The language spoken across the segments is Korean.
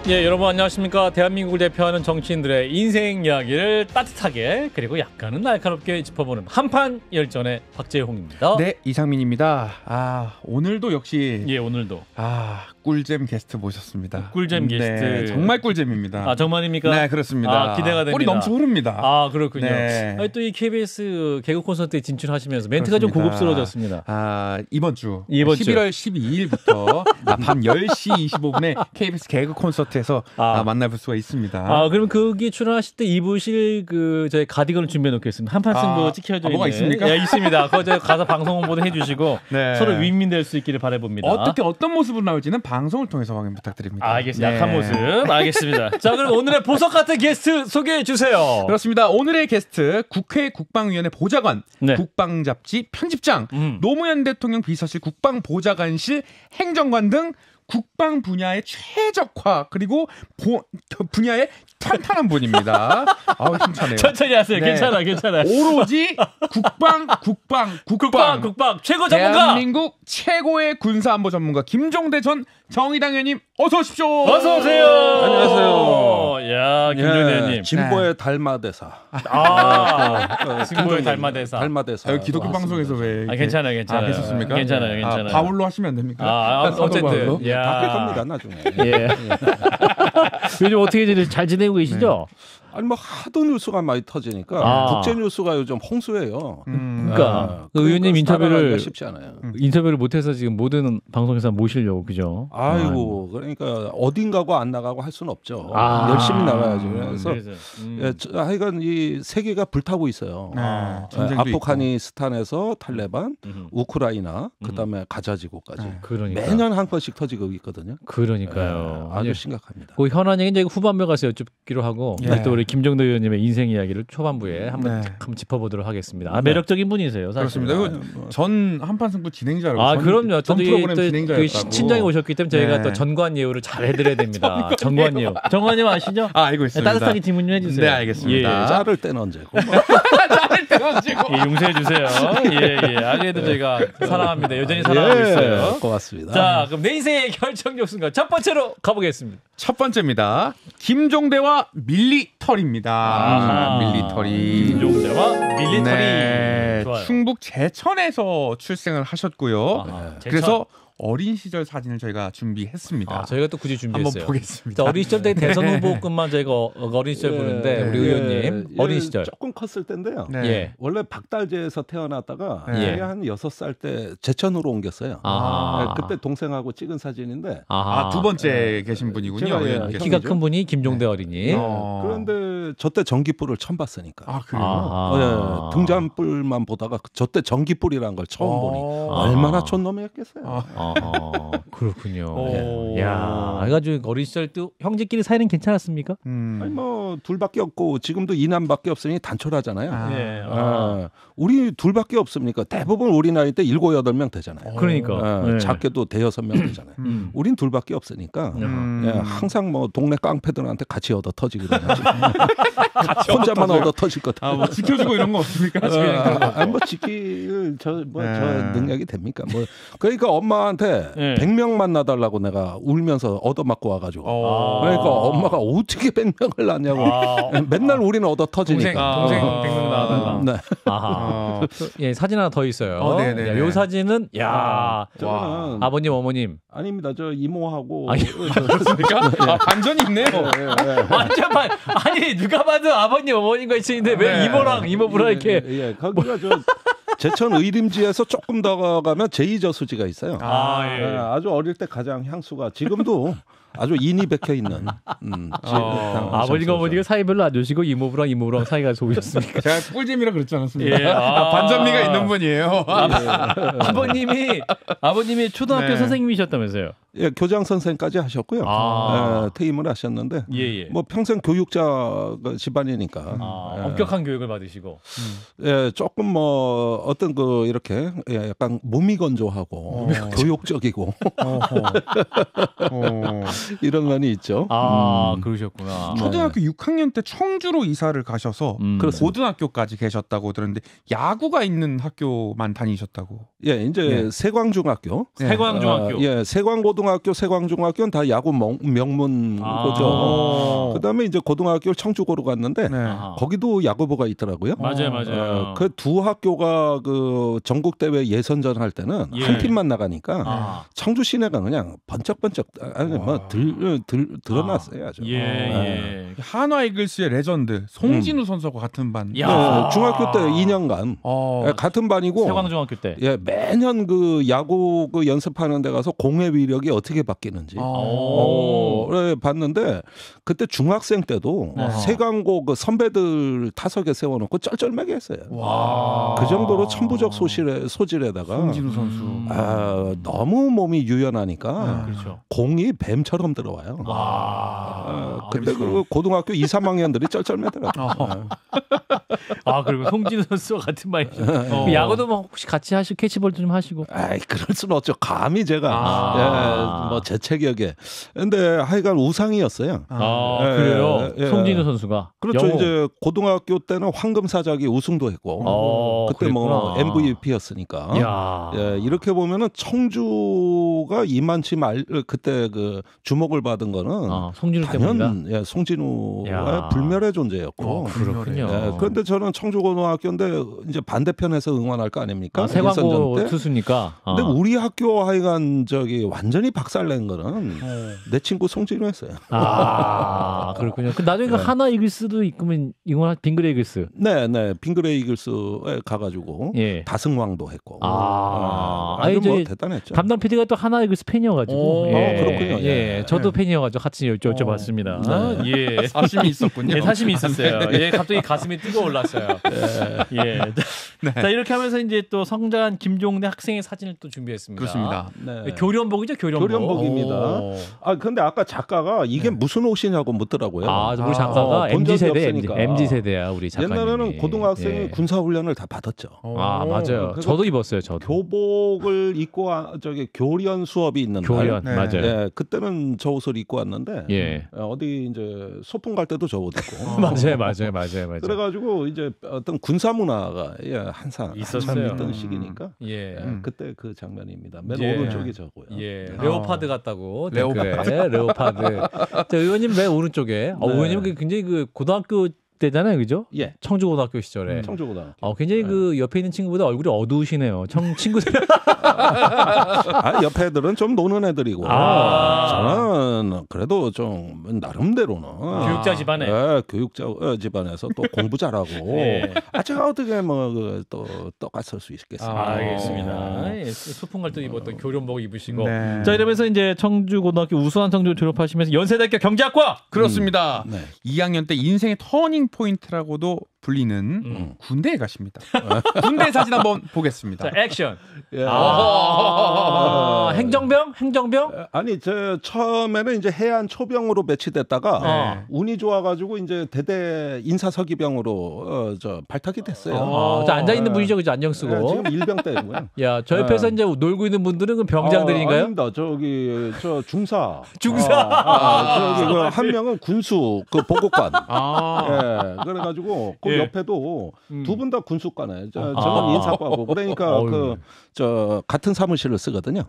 예, 여러분 안녕하십니까. 대한민국을 대표하는 정치인들의 인생 이야기를 따뜻하게 그리고 약간은 날카롭게 짚어보는 한판 열전의 박재홍입니다. 네, 이상민입니다. 오늘도 역시 오늘도 꿀잼 게스트 모셨습니다. 꿀잼 게스트. 네, 정말 꿀잼입니다. 정말입니까? 네, 그렇습니다. 기대가 됩니다. 꿀이 넘쳐 흐릅니다. 그렇군요. 네. 또 이 KBS 개그 콘서트에 진출하시면서 멘트가 그렇습니다. 좀 고급스러워졌습니다. 이번 주 11월 12일부터 밤 10시 25분에 KBS 개그 콘서트에서 만나볼 수가 있습니다. 그럼 거기 출연하실 때 입으실 저희 가디건을 준비해 놓겠습니다. 한판 승부 찍혀져 있는. 뭐가 있습니까? 예, 있습니다. 그거 저희 가서 방송 홍보도 해주시고 네. 서로 윈윈될 수 있기를 바라봅니다. 어떤 모습으로 나올지는 방송을 통해서 확인 부탁드립니다. 알겠습니다. 약한 모습. 알겠습니다. 자, 그럼 오늘의 보석 같은 게스트 소개해 주세요. 그렇습니다. 오늘의 게스트 국회 국방위원회 보좌관, 네. 국방잡지 편집장, 노무현 대통령 비서실 국방보좌관실 행정관 등 국방 분야의 최적화 그리고 분야의 탄탄한 분입니다. 힘차네요. 천천히 하세요. 네. 괜찮아요. 오로지 국방 최고 전문가. 대한민국 최고의 군사안보 전문가 김종대 전 정의당 의원님 어서 오십시오. 어서 오세요. 안녕하세요. 야, 김종대 의원님. 진보의 달마대사. 진보의 달마대사. 달마대사. 기독교 방송에서 왜? 괜찮아요. 괜찮습니까? 괜찮아요. 바울로 하시면 안 됩니까? 어쨌든. 바뀔 겁니다 나중에. 예. 요즘 어떻게 잘 지내고 계시죠? 아니 뭐 하도 뉴스가 많이 터지니까 국제 뉴스가 요즘 홍수예요. 그러니까 의원님 쉽지 않아요. 인터뷰를 못해서 지금 모든 방송에서 모시려고 그죠? 아이고 그러니까 어딘 가고 안 나가고 할 수는 없죠. 열심히 나가야죠. 그래서 하여간 이 세계가 불타고 있어요. 아프가니스탄에서 탈레반, 우크라이나, 그다음에 가자지구까지 그러니까. 매년 한 건씩 터지고 있거든요. 그러니까요. 아주 심각합니다. 그 현안 얘기는 이제 후반부에 가서 여쭙기로 하고 또 우리 김종대 의원님의 인생 이야기를 초반부에 한번 짚어보도록 하겠습니다. 매력적인 분이세요, 사실. 그렇습니다. 전 한판 승부 진행자라고. 그럼요. 전 프로그램 진행자였다고. 친정에 오셨기 때문에 저희가 또 전관 예우를 잘 해드려야 됩니다. 전관 예우. 정관 예우 아시죠? 알고 있습니다. 따뜻하게 질문 좀 해주세요. 네, 알겠습니다. 자를 때는 언제고? 자를 때는 언제고? 용서해 주세요. 그래도 저희가 사랑합니다. 여전히 사랑하고 있어요. 고맙습니다. 자, 그럼 내 인생의 결정적 순간 첫 번째로 가보겠습니다. 첫 번째입니다. 김종대와 밀리터리입니다. 밀리터리. 김종대와 밀리터리. 네, 좋아요. 충북 제천에서 출생을 하셨고요. 제천. 그래서 어린 시절 사진을 저희가 준비했습니다. 저희가 또 굳이 준비했어요. 한번 보겠습니다. 어린 시절 때 대선 후보급만 저희가 어린 시절 보는데 우리 의원님 어린 시절 조금 컸을 때인데요. 예. 원래 박달재에서 태어났다가 예. 한 6살 때 제천으로 옮겼어요. 그때 동생하고 찍은 사진인데 두 번째 계신 분이군요. 제가, 키가 큰 분이 김종대 어린이. 그런데 저 때 전기불을 처음 봤으니까. 그래요? 등잔불만 보다가 저 때 전기불이라는 걸 처음 보니 얼마나 촌놈이었겠어요. 그렇군요. 야, 그래가지고 어린 시절 때 형제끼리 사이는 괜찮았습니까? 아니 뭐 둘밖에 없고 지금도 이남밖에 없으니 단촐하잖아요. 우리 둘밖에 없습니까? 대부분 우리 나이 때 7, 8명 되잖아요. 그러니까 작게도 5-6명 되잖아요. 우린 둘밖에 없으니까 항상 뭐 동네 깡패들한테 같이 얻어 터지거든요. 혼자만 얻어 터질 것 같아요. 뭐 지켜주고 이런 거 없습니까? 뭐 지킬 저 능력이 됩니까? 뭐 그러니까 엄마한테 100명 만나달라고 내가 울면서 얻어맞고 와가지고 그러니까 엄마가 어떻게 100명을 낳냐고 맨날 우리는 얻어 터지니까 동생 100명 낳아달라. 네. 예, 사진 하나 더 있어요. 네네. 이 사진은 저는 아버님 어머님 아닙니다. 저 이모하고 그렇습니까? 반전이 있네요. 완전 아니 누가 봐도 아버님 어머님과 있으는데 왜 이모랑 이모부랑 이렇게 거기가 저 제천 의림지에서 조금 더 가면 제2저수지가 있어요. 아주 어릴 때 가장 향수가 지금도 아주 인이 박혀 있는. 아버지가 어머니가 사이 별로 안 좋으시고 이모부랑 사이가 좋으셨습니까? 제가 꿀잼이라 그랬지 않았습니까? 반전미가 있는 분이에요. 아버님이 초등학교 선생님이셨다면서요? 예, 교장 선생까지 하셨고요. 퇴임을 하셨는데 뭐 평생 교육자 집안이니까 엄격한 교육을 받으시고 예, 조금 뭐 어떤 그 이렇게 약간 무미건조하고 교육적이고 이런 면이 있죠. 그러셨구나. 초등학교 6학년 때 청주로 이사를 가셔서 고등학교까지 계셨다고 들었는데 야구가 있는 학교만 다니셨다고. 예, 이제 세광중학교. 세광중학교. 예, 세광고등학교, 세광중학교는 다 야구 명문고죠. 그다음에 이제 고등학교 청주고로 갔는데 거기도 야구부가 있더라고요. 맞아요. 그 두 학교가 그 전국 대회 예선전 할 때는 한 팀만 나가니까 청주 시내가 그냥 번쩍번쩍 드러났어요. 아주. 한화 이글스의 레전드 송진우 선수와 같은 반. 중학교 때 2년간 같은 반이고 세광중학교 때. 매년 그 야구 그 연습하는 데 가서 공의 위력이 어떻게 바뀌는지 봤는데 그때 중학생 때도 세광고 그 선배들 타석에 세워놓고 쩔쩔매게 했어요. 그 정도로 천부적 소질에다가 송진우 선수 너무 몸이 유연하니까 그렇죠. 공이 뱀처럼 들어와요. 그때 그 고등학교 2, 3학년들이 쩔쩔매더라고요. 그리고 송진우 선수와 같은 말이죠. 야구도 뭐 혹시 같이 하시고 캐치볼도 좀 하시고. 그럴 수는 없죠. 감히 제가 뭐 제 체격에. 근데 하여간 우상이었어요. 그래요. 송진우 선수가. 그렇죠. 영호. 이제 고등학교 때는 황금사자기 우승도 했고 그때 뭐 MVP였으니까. 이렇게 보면은 청주가 이만치 그때 그 주목을 받은 거는 송진우 때문이다. 송진우가 불멸의 존재였고. 그렇군요. 그런데 저는 청주고등학교인데 이제 반대편에서 응원할 거 아닙니까? 세광고 투수니까. 근데 우리 학교 하여간 완전히 박살낸 거는 내 친구 송진우였어요. 그렇군요. 나중에 하나 이글스도 있으면 이건 빙그레 이글스. 네, 빙그레 이글스에 가가지고 다승왕도 했고. 아주 뭐 대단했죠. 담당 PD가 또 하나 이글스 팬이어가지고. 그렇군요. 저도 팬이어가지고 같이 여쭤봤습니다. 사심이 있었군요. 사심이 있었어요. 갑자기 가슴이 뜨거워올랐어요. 자, 이렇게 하면서 이제 또 성장한 김종대 학생의 사진을 또 준비했습니다. 그렇습니다. 교련복이죠, 교련복입니다. 근데 아까 작가가 이게 무슨 옷이냐고 묻더라고요. 우리 작가가 MZ 세대야, 우리 작가님. 옛날에는 고등학생이 군사훈련을 다 받았죠. 맞아요. 저도 입었어요. 저도. 교복을 입고 교련 수업이 있는 날. 맞아요. 그때는 저 옷을 입고 왔는데 어디 이제 소풍 갈 때도 저 옷 입고. 맞아요. 그래가지고 이제 어떤 군사 문화가 한참 있던 시기니까. 그때 그 장면입니다. 맨 오른쪽이 저고요. 레오파드 같다고. 레오파드. 자, 의원님 맨 오른쪽에. 의원님 굉장히 그 고등학교 때잖아요, 그죠? 청주고등학교 시절에. 청주고등학교. 굉장히 그 옆에 있는 친구보다 얼굴이 어두우시네요. 친구들. 옆에 애들은 좀 노는 애들이고. 저는 그래도 좀 나름대로는 교육자 집안에. 교육자 집안에서 또 공부 잘하고. 제가 어떻게 또 똑같을 수 있겠습니까? 알겠습니다. 소풍 갈 때 입었던 교련복 입으시고. 자, 이러면서 이제 청주고등학교 우수한 성적을 졸업하시면서 연세대학교 경제학과. 그렇습니다. 2학년 때 인생의 터닝 포인트라고도 불리는 군대에 가십니다. 군대 사진 한번 보겠습니다. 자, 액션. 행정병? 아니, 처음에는 이제 해안 초병으로 배치됐다가 운이 좋아가지고 이제 대대 인사서기병으로 발탁이 됐어요. 앉아 있는 분이죠, 그죠? 안경 쓰고. 지금 일병 때고요. 저 옆에서 이제 놀고 있는 분들은 그 병장들인가요? 아닙니다. 저 중사. 한 명은 군수 그 보고관. 그래가지고 그 옆에도 두 분 다 군수과네. 저는 인사과고. 그러니까 같은 사무실을 쓰거든요.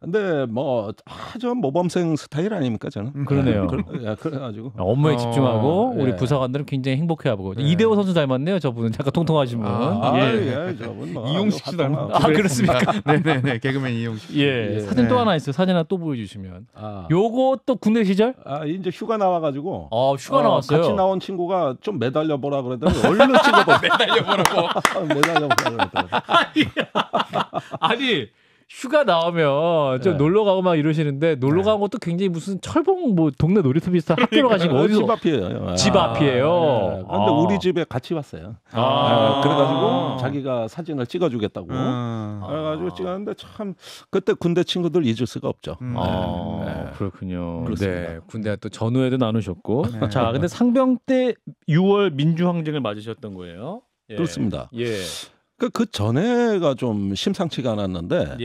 근데 아주 모범생 스타일 아닙니까 저는? 그러네요. 그래가지고 업무에 집중하고 우리 부사관들은 굉장히 행복해하고 이대호 선수 닮았네요. 저분은 약간 통통하신 분. 저분 이용식 씨 닮았. 그렇습니까? 네네네, 개그맨 이용식. 사진 또 하나 있어요. 사진 하나 또 보여주시면. 요거 또 군대 시절? 이제 휴가 나와가지고. 휴가 나왔어요. 같이 나온 친구가 좀 매달려 보라 그랬더니 얼른 찍어봐. 매달려 보라고. 아니. 휴가 나오면 좀 놀러 가고 막 이러시는데 놀러 가는 것도 굉장히 무슨 철봉 동네 놀이터 비슷한 학교로 가시고 어디서 집 앞이에요. 집 앞이에요. 그런데 우리 집에 같이 왔어요. 그래가지고 자기가 사진을 찍어주겠다고. 그래가지고 찍었는데 참 그때 군대 친구들 잊을 수가 없죠. 그렇군요. 그렇습니다. 군대 또 전후에도 나누셨고. 자, 근데 상병 때 6월 민주항쟁을 맞으셨던 거예요. 그렇습니다. 그 전에가 좀 심상치가 않았는데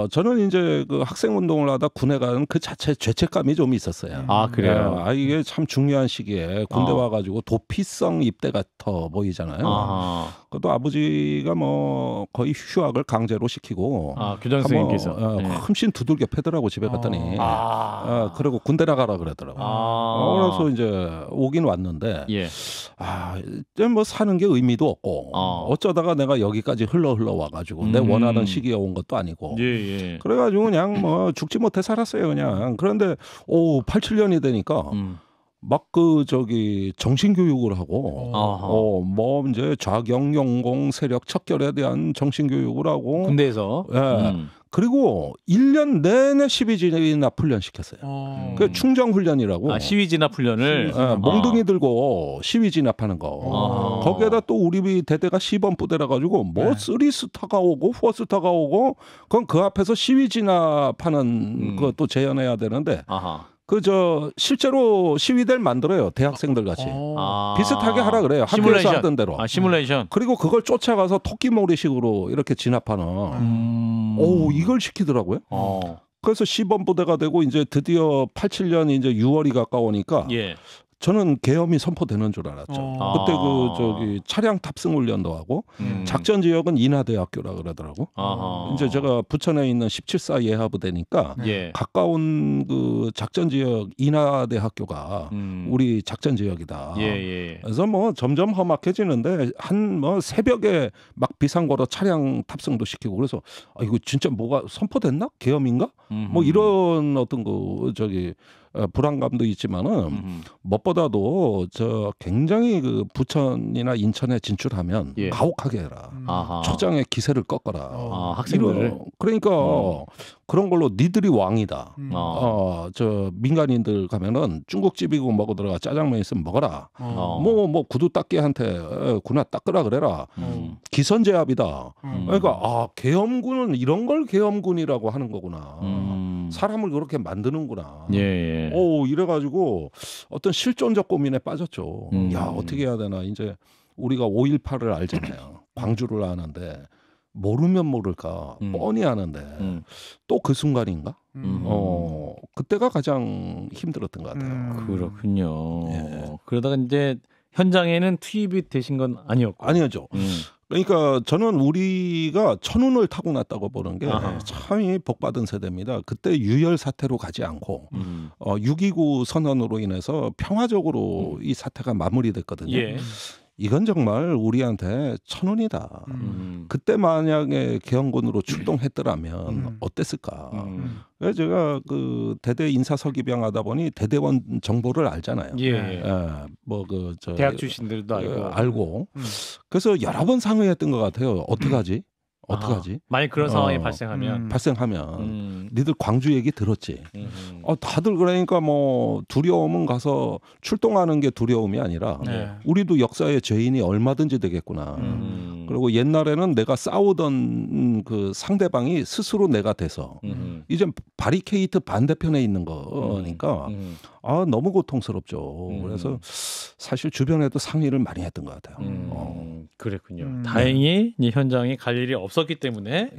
저는 이제 그 학생 운동을 하다 군에 가는 그 자체 죄책감이 좀 있었어요. 아, 그래요? 이게 참 중요한 시기에 군대 와가지고 도피성 입대 같아 보이잖아요. 그것도 아버지가 뭐 거의 휴학을 강제로 시키고. 교장선생님께서. 흠씬 두들겨 패더라고 집에 갔더니. 그리고 군대 나가라 그러더라고. 그래서 이제 오긴 왔는데. 뭐 사는 게 의미도 없고. 어쩌다가 내가 여기까지 흘러 와가지고 내 원하는 시기에 온 것도 아니고. 그래가지고 그냥 뭐 죽지 못해 살았어요 그냥. 그런데 87년이 되니까 막 그 저기 정신교육을 하고 뭐 이제 좌경 영공 세력 척결에 대한 정신교육을 하고 군대에서 그리고 1년 내내 시위진압 훈련 시켰어요. 그 충정 훈련이라고. 시위진압 훈련을 몽둥이 들고 시위진압하는 거. 거기에다 또 우리 대대가 시범 부대라 가지고 뭐 쓰리스타가 오고 포스타가 오고 그건 그 앞에서 시위진압하는 그것도 재현해야 되는데. 실제로 시위대를 만들어요. 대학생들 같이. 비슷하게 하라 그래요. 학교에서 하던 대로. 시뮬레이션. 그리고 그걸 쫓아가서 토끼몰이식으로 이렇게 진압하는. 이걸 시키더라고요. 그래서 시범부대가 되고 이제 드디어 87년 이제 6월이 가까우니까 저는 계엄이 선포되는 줄 알았죠. 그때 그 저기 차량 탑승 훈련도 하고 작전 지역은 인하대학교라 그러더라고. 이제 제가 부천에 있는 17사 예하부대니까 가까운 그 작전 지역 인하대학교가 우리 작전 지역이다. 그래서 뭐 점점 험악해지는데 한 뭐 새벽에 막 비상거로 차량 탑승도 시키고 그래서 이거 진짜 뭐가 선포됐나? 계엄인가? 뭐 이런 어떤 그 저기 불안감도 있지만은 무엇보다도 저 굉장히 그 부천이나 인천에 진출하면 가혹하게 해라. 초장의 기세를 꺾어라. 학생들을. 그러니까 그런 걸로 니들이 왕이다. 저 민간인들 가면은 중국집이고 먹어 들어가 짜장면 있으면 먹어라. 뭐 구두 닦기한테 군화 닦으라 그래라. 기선제압이다. 그러니까 계엄군은 이런 걸 계엄군이라고 하는 거구나. 사람을 그렇게 만드는구나. 이래가지고 어떤 실존적 고민에 빠졌죠. 야, 어떻게 해야 되나. 이제 우리가 5.18을 알잖아요. 광주를 아는데 모르면 모를까 뻔히 아는데 또 그 순간인가? 그때가 가장 힘들었던 것 같아요. 그렇군요. 그러다가 이제 현장에는 투입이 되신 건 아니었고. 아니었죠. 그러니까 저는 우리가 천운을 타고났다고 보는 게 참이 복받은 세대입니다. 그때 유혈 사태로 가지 않고 6.29 선언으로 인해서 평화적으로 이 사태가 마무리됐거든요. 이건 정말 우리한테 천운이다. 그때 만약에 계엄군으로 출동했더라면 어땠을까. 그래서 제가 그 대대 인사설기병 하다 보니 대대원 정보를 알잖아요. 뭐 그 저 대학 출신들도 알고. 그래서 여러 번 상의했던 것 같아요. 어떡하지? 만약 그런 상황이 발생하면 니들 광주 얘기 들었지. 다들 그러니까 뭐 두려움은 가서 출동하는 게 두려움이 아니라 우리도 역사의 죄인이 얼마든지 되겠구나. 그리고 옛날에는 내가 싸우던 그 상대방이 스스로 내가 돼서 이제 바리케이트 반대편에 있는 거니까 너무 고통스럽죠. 그래서 사실 주변에도 상의를 많이 했던 것 같아요. 그랬군요. 다행히 현장에 갈 일이 없었기 때문에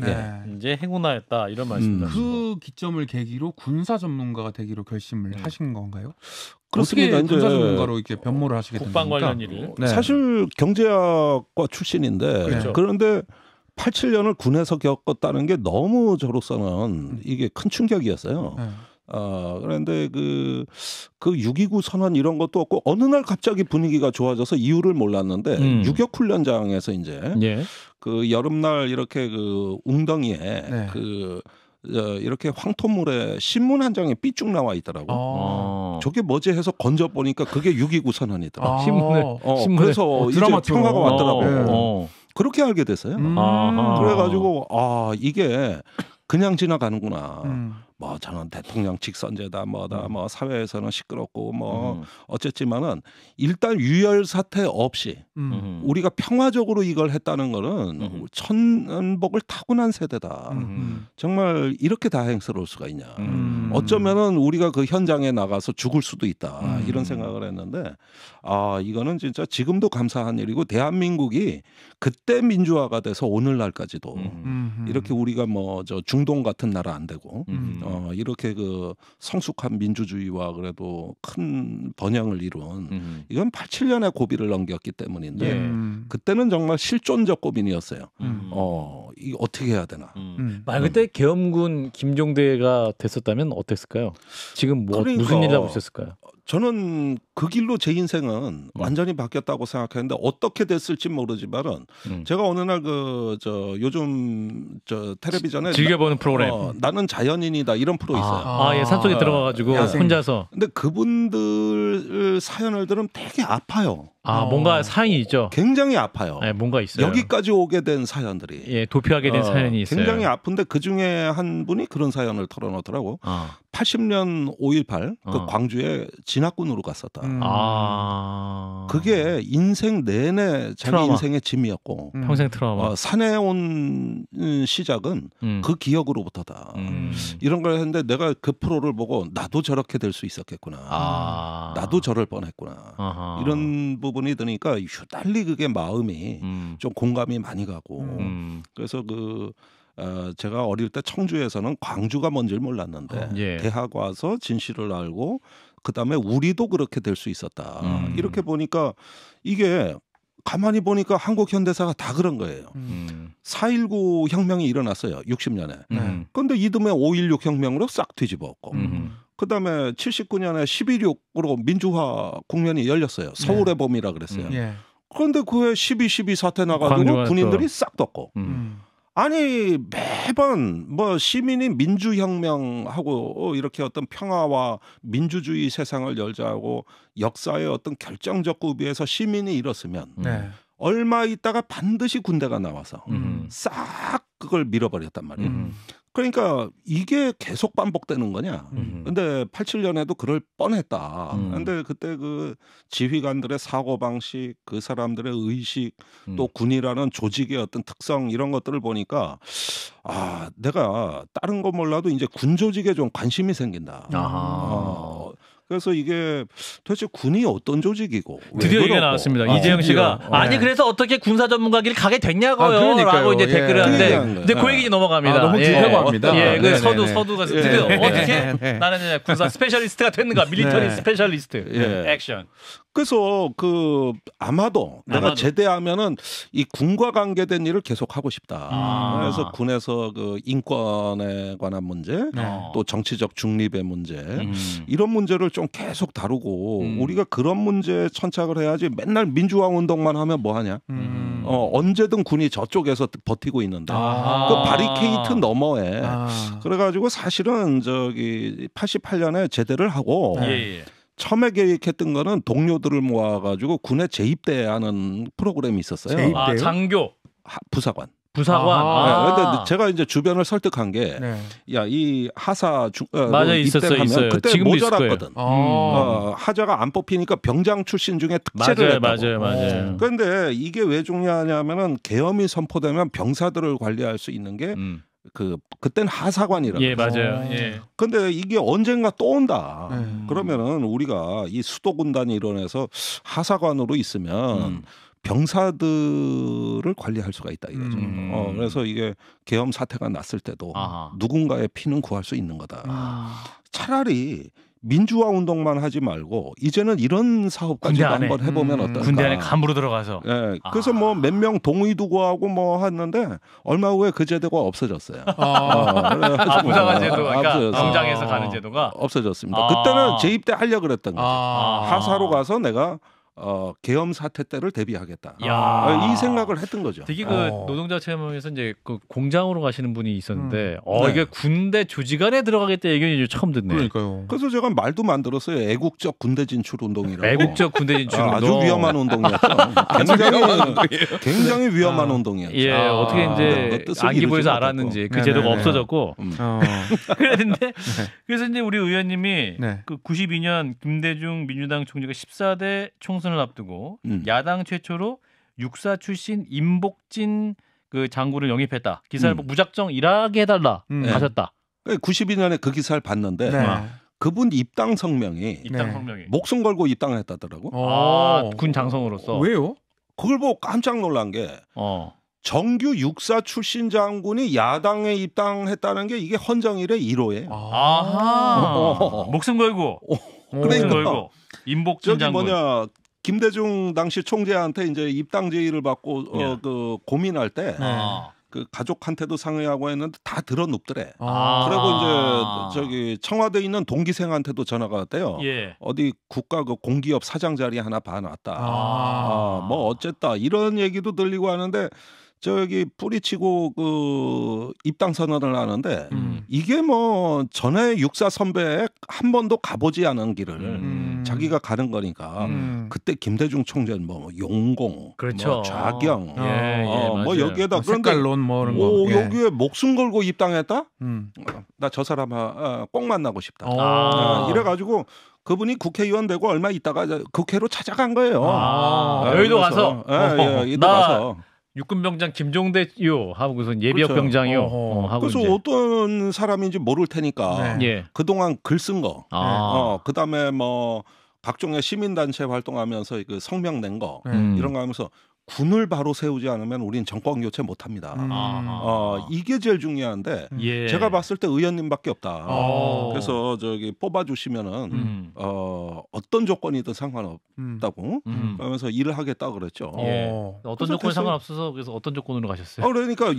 이제 행운하였다 이런 말씀입니다. 그 기점을 계기로 군사 전문가가 되기로 결심을 하신 건가요? 어떻게 군사 전문가로 이렇게 변모를 하시게 됩니까? 국방 관련 일을. 사실 경제학과 출신인데 그런데 87년을 군에서 겪었다는 게 너무 저로서는 이게 큰 충격이었어요. 그런데 그 6.29 선언 이런 것도 없고 어느 날 갑자기 분위기가 좋아져서 이유를 몰랐는데 유격 훈련장에서 이제 그 여름날 이렇게 그 웅덩이에 그 이렇게 황토물에 신문 한 장에 삐쭉 나와 있더라고. 저게 뭐지 해서 건져 보니까 그게 6.29 선언이더라고. 신문에 그래서 이제 평화가 왔더라고. 그렇게 알게 됐어요. 그래가지고 이게 그냥 지나가는구나. 뭐 저는 대통령 직선제다 뭐다 뭐 사회에서는 시끄럽고 뭐 어쨌지만은 일단 유혈 사태 없이 우리가 평화적으로 이걸 했다는 거는 천복을 타고난 세대다. 정말 이렇게 다행스러울 수가 있냐. 어쩌면은 우리가 그 현장에 나가서 죽을 수도 있다. 이런 생각을 했는데 이거는 진짜 지금도 감사한 일이고 대한민국이 그때 민주화가 돼서 오늘날까지도 이렇게 우리가 뭐 저 중동 같은 나라 안 되고 이렇게 그 성숙한 민주주의와 그래도 큰 번영을 이룬 이건 87년에 고비를 넘겼기 때문인데 그때는 정말 실존적 고민이었어요. 이거 어떻게 해야 되나. 만약 그때 계엄군 김종대가 됐었다면 어땠을까요? 지금 뭐 그러니까, 무슨 일이 하고 있었을까요? 저는 그 길로 제 인생은 완전히 바뀌었다고 생각했는데 어떻게 됐을지 모르지만은 제가 어느 날 요즘 텔레비전에 즐겨보는 프로그램 나는 자연인이다 이런 프로 있어요. 예, 산속에 들어가가지고 혼자서. 근데 그분들 사연을 들으면 되게 아파요. 뭔가 사연이 있죠. 굉장히 아파요. 네, 뭔가 있어요. 여기까지 오게 된 사연들이. 예, 도피하게 된 사연이 있어요. 굉장히 아픈데 그 중에 한 분이 그런 사연을 털어놓더라고. 80년 5.18 그 광주에 진학군으로 갔었다. 그게 인생 내내 자기 트라우마. 인생의 짐이었고 평생 트라우마. 산에 온 시작은 그 기억으로부터다. 이런 걸 했는데 내가 그 프로를 보고 나도 저렇게 될 수 있었겠구나. 나도 저럴 뻔했구나. 이런 부분이 드니까 유달리 그게 마음이 좀 공감이 많이 가고 그래서 제가 어릴 때 청주에서는 광주가 뭔지를 몰랐는데 대학 와서 진실을 알고 그다음에 우리도 그렇게 될 수 있었다. 이렇게 보니까 이게 가만히 보니까 한국 현대사가 다 그런 거예요. 4.19 혁명이 일어났어요. 60년에. 그런데 이듬해 5.16 혁명으로 싹 뒤집었고 그다음에 79년에 12.6으로 민주화 국면이 열렸어요. 서울의 봄이라 그랬어요. 그런데 그 후에 12.12 사태 나가지고 군인들이 싹 떴고 아니 매번 뭐 시민이 민주혁명하고 이렇게 어떤 평화와 민주주의 세상을 열자고 역사의 어떤 결정적 구비에서 시민이 일었으면 얼마 있다가 반드시 군대가 나와서 싹 그걸 밀어버렸단 말이에요. 그러니까 이게 계속 반복되는 거냐. 근데 87년에도 그럴 뻔했다. 근데 그때 그 지휘관들의 사고방식, 그 사람들의 의식, 또 군이라는 조직의 어떤 특성 이런 것들을 보니까 내가 다른 거 몰라도 이제 군 조직에 좀 관심이 생긴다. 그래서 이게 도대체 군이 어떤 조직이고 드디어 얘기가 나왔습니다. 이재영 씨가 아니 그래서 어떻게 군사 전문가길 가게 됐냐고요 라고 이제 댓글을 하는데 근데 그 얘기 넘어갑니다. 너무 길다고 합니다. 그 서두가 드디어 어떻게 나는 이제 군사 스페셜리스트가 됐는가 밀리터리 스페셜리스트 액션. 그래서 아마도 내가 제대하면은 이 군과 관계된 일을 계속 하고 싶다. 그래서 군에서 그 인권에 관한 문제, 또 정치적 중립의 문제 이런 문제를 좀 계속 다루고 우리가 그런 문제에 천착을 해야지 맨날 민주화 운동만 하면 뭐 하냐? 언제든 군이 저쪽에서 버티고 있는데 그 바리케이트 너머에 그래가지고 사실은 88년에 제대를 하고. 처음에 계획했던 거는 동료들을 모아가지고 군에 재입대하는 프로그램이 있었어요. 재입대요? 장교. 부사관. 그런데 제가 이제 주변을 설득한 게, 이 하사 맞아, 입대하면 있어요. 그때 모자랐거든. 하자가 안 뽑히니까 병장 출신 중에 특채를 했다고. 맞아요. 그런데 이게 왜 중요하냐면은 계엄이 선포되면 병사들을 관리할 수 있는 게. 그때는 하사관이라고. 맞아요. 근데 이게 언젠가 또 온다. 그러면은 우리가 이 수도군단이 일어나서 하사관으로 있으면 병사들을 관리할 수가 있다 이거죠. 그래서 이게 계엄 사태가 났을 때도 누군가의 피는 구할 수 있는 거다. 차라리 민주화 운동만 하지 말고 이제는 이런 사업까지 한번 해보면 어떨까. 군대 안에 감으로 들어가서. 그래서 뭐 몇 명 동의 두고 하고 뭐 했는데 얼마 후에 그 제도가 없어졌어요. 부사관 제도가 그러니까 병장에서 가는 제도가 없어졌습니다. 그때는 재입대 하려고 그랬던 거지. 하사로 가서 내가 계엄 사태 때를 대비하겠다. 이 생각을 했던 거죠. 되게 그 노동자 체험에서 이제 그 공장으로 가시는 분이 있었는데 이게 군대 조직안에 들어가겠다 얘기는 처음 듣네. 그러니까요. 그래서 제가 말도 만들었어요. 애국적 군대 진출 운동이라고. 애국적 군대 진출 운동. 아주 위험한 운동이었죠. 굉장히 위험한 운동이었죠. 예, 어떻게 이제 안기부에서 알았는지 그 제도가 없어졌고. 그랬는데 그래서 이제 우리 의원님이 그 92년 김대중 민주당 총재가 14대 총선을 앞두고 야당 최초로 육사 출신 임복진 그 장군을 영입했다. 기사를 무작정 일하게 해달라 하셨다. 92년에 그 기사를 봤는데 그분 입당 성명이 목숨 걸고 입당했다더라고. 군 장성으로서. 왜요? 그걸 보고 깜짝 놀란 게 정규 육사 출신 장군이 야당에 입당했다는 게 이게 헌정일의 1호예요. 목숨 걸고. 그러니까 임복진 장군. 뭐냐 김대중 당시 총재한테 이제 입당 제의를 받고 그 고민할 때 그 가족한테도 상의하고 했는데 다 들어눕더래. 그리고 이제 저기 청와대에 있는 동기생한테도 전화가 왔대요. 어디 국가 그 공기업 사장 자리 하나 봐놨다. 뭐 어쨌다 이런 얘기도 들리고 하는데 저기 뿌리치고 그 입당 선언을 하는데 이게 뭐 전에 육사 선배 한 번도 가보지 않은 길을 자기가 가는 거니까 그때 김대중 총재는 뭐 용공, 그렇죠. 뭐 좌경, 뭐 여기에다 색깔론 뭐 이런 거 여기에 목숨 걸고 입당했다? 나 저 사람 꼭 만나고 싶다. 이래가지고. 그분이 국회의원 되고 얼마 있다가 국회로 찾아간 거예요. 여의도 가서 이따 가서. 육군병장 김종대요 하고서 예비역 병장이요. 하고 그래서 이제. 어떤 사람인지 모를 테니까 그동안 글 쓴 거, 그다음에 뭐 각종의 시민단체 활동하면서 그 성명 낸 거 이런 거 하면서 군을 바로 세우지 않으면 우린 정권 교체 못합니다. 이게 제일 중요한데 제가 봤을 때 의원님밖에 없다. 그래서 저기 뽑아주시면은 어떤 조건이든 상관없다고 그러면서 일을 하겠다 그랬죠. 어떤 조건이 상관없어서 그래서 어떤 조건으로 가셨어요? 그러니까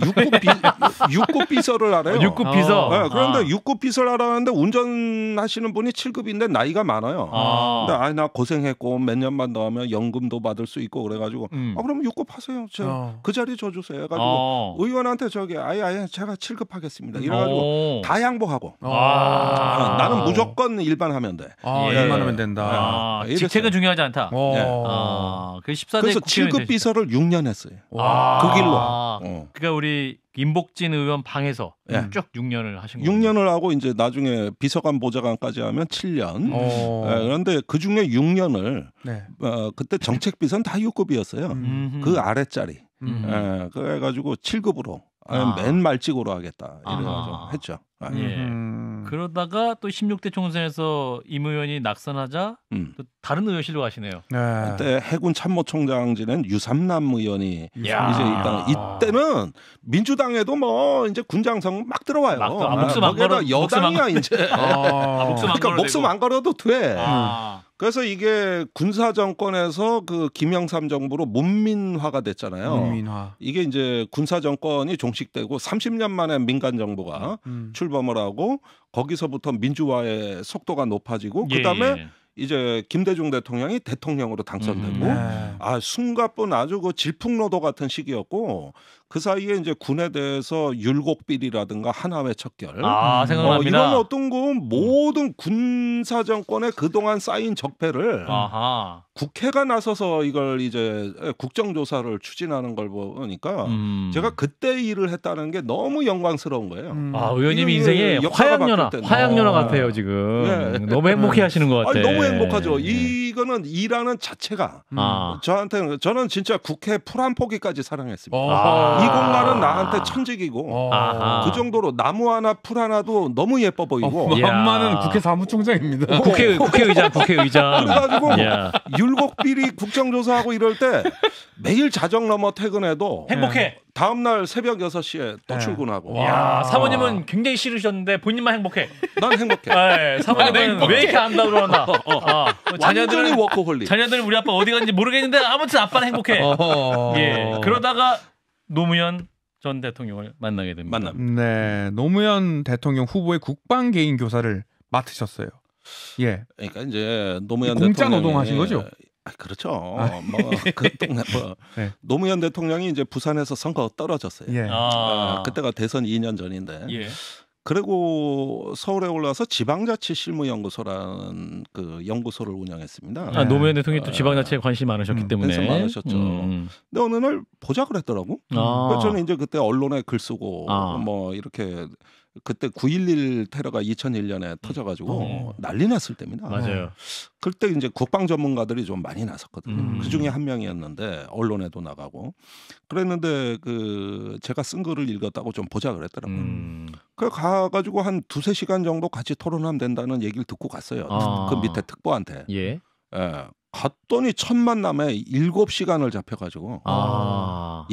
육급 비서를 하래요. 육급 비서. 그런데 육급 비서를 하라는데 운전하시는 분이 7급인데 나이가 많아요. 근데 나 고생했고 몇 년만 더 하면 연금도 받을 수 있고 그래가지고 그럼 6급 하세요. 그 자리 줘주세요. 해가지고 의원한테 저기 아예 제가 7급 하겠습니다. 이래가지고 다 양보하고 나는 무조건 일반 하면 돼. 일반 하면 된다. 직책은 중요하지 않다. 그 14대 그래서 7급 비서를 6년 했어요. 그 길로. 그러니까 우리 임복진 의원 방에서 쭉 6년을 하신 거예요. 6년을 하고 이제 나중에 비서관 보좌관까지 하면 7년. 그런데 그 중에 6년을 그때 정책비서는 다 6급이었어요. 그 아래짜리. 그래가지고 7급으로 맨 말찍으로 하겠다 이래가지고 했죠. 그러다가 또 16대 총선에서 임 의원이 낙선하자 또 다른 의원실로 가시네요. 그때 해군 참모총장 지낸 유삼남 의원이 이제 이때는 민주당에도 뭐 이제 군장성 막 들어와요. 목숨 안 걸어 여당이야 이제. 그러니까 목숨 안 걸어도 돼. 그래서 이게 군사 정권에서 그 김영삼 정부로 문민화가 됐잖아요. 문민화. 이게 이제 군사 정권이 종식되고 30년 만에 민간 정부가 출범을 하고 거기서부터 민주화의 속도가 높아지고 그다음에 이제 김대중 대통령이 대통령으로 당선되고 숨가쁜 아주 그 질풍노도 같은 시기였고 그 사이에 이제 군에 대해서 율곡비리라든가 하나회 척결 생각납니다. 이런 어떤 거 모든 군사 정권에 그동안 쌓인 적폐를 국회가 나서서 이걸 이제 국정조사를 추진하는 걸 보니까 제가 그때 일을 했다는 게 너무 영광스러운 거예요. 의원님 인생에 화양연화 같아요 지금. 너무 행복해하시는 것 같아요. 너무 행복하죠. 이거는 일하는 자체가 저한테는 저는 진짜 국회 풀 한 포기까지 사랑했습니다. 이 공간은 나한테 천직이고 그 정도로 나무 하나 풀 하나도 너무 예뻐 보이고 엄마는 국회 사무총장입니다. 국회의장. 그래가지고 율곡비리 국정조사하고 이럴 때 매일 자정 넘어 퇴근해도 행복해. 다음날 새벽 6시에 또 출근하고. 사모님은 굉장히 싫으셨는데 본인만 행복해. 난 행복해. 사모님은 왜 이렇게 안다 그러나. 완전히 워커홀릭. 자녀들은 우리 아빠 어디 갔는지 모르겠는데 아무튼 아빠는 행복해. 그러다가 노무현 전 대통령을 만나게 됩니다. 네, 노무현 대통령 후보의 국방 개인 교사를 맡으셨어요. 그러니까 이제 노무현 공짜 노동하신 거죠? 그렇죠. 네. 노무현 대통령이 이제 부산에서 선거 떨어졌어요. 예. 그때가 대선 2년 전인데. 예. 그리고 서울에 올라와서 지방자치실무연구소라는 그 연구소를 운영했습니다. 노무현 대통령이 또 지방자치에 관심이 많으셨기 때문에. 많으셨죠. 근데 어느 날 보자 그랬더라고. 그래서 저는 이제 그때 언론에 글 쓰고 뭐 이렇게 그때 9.11 테러가 2001년에 터져가지고 난리 났을 때입니다. 맞아요. 그때 이제 국방 전문가들이 좀 많이 나섰거든요. 그 중에 한 명이었는데 언론에도 나가고 그랬는데 그 제가 쓴 글을 읽었다고 좀 보자 그랬더라고요. 그래 가가지고 한 2-3시간 정도 같이 토론하면 된다는 얘기를 듣고 갔어요. 그 밑에 특보한테. 예. 갔더니 첫 만남에 7시간을 잡혀가지고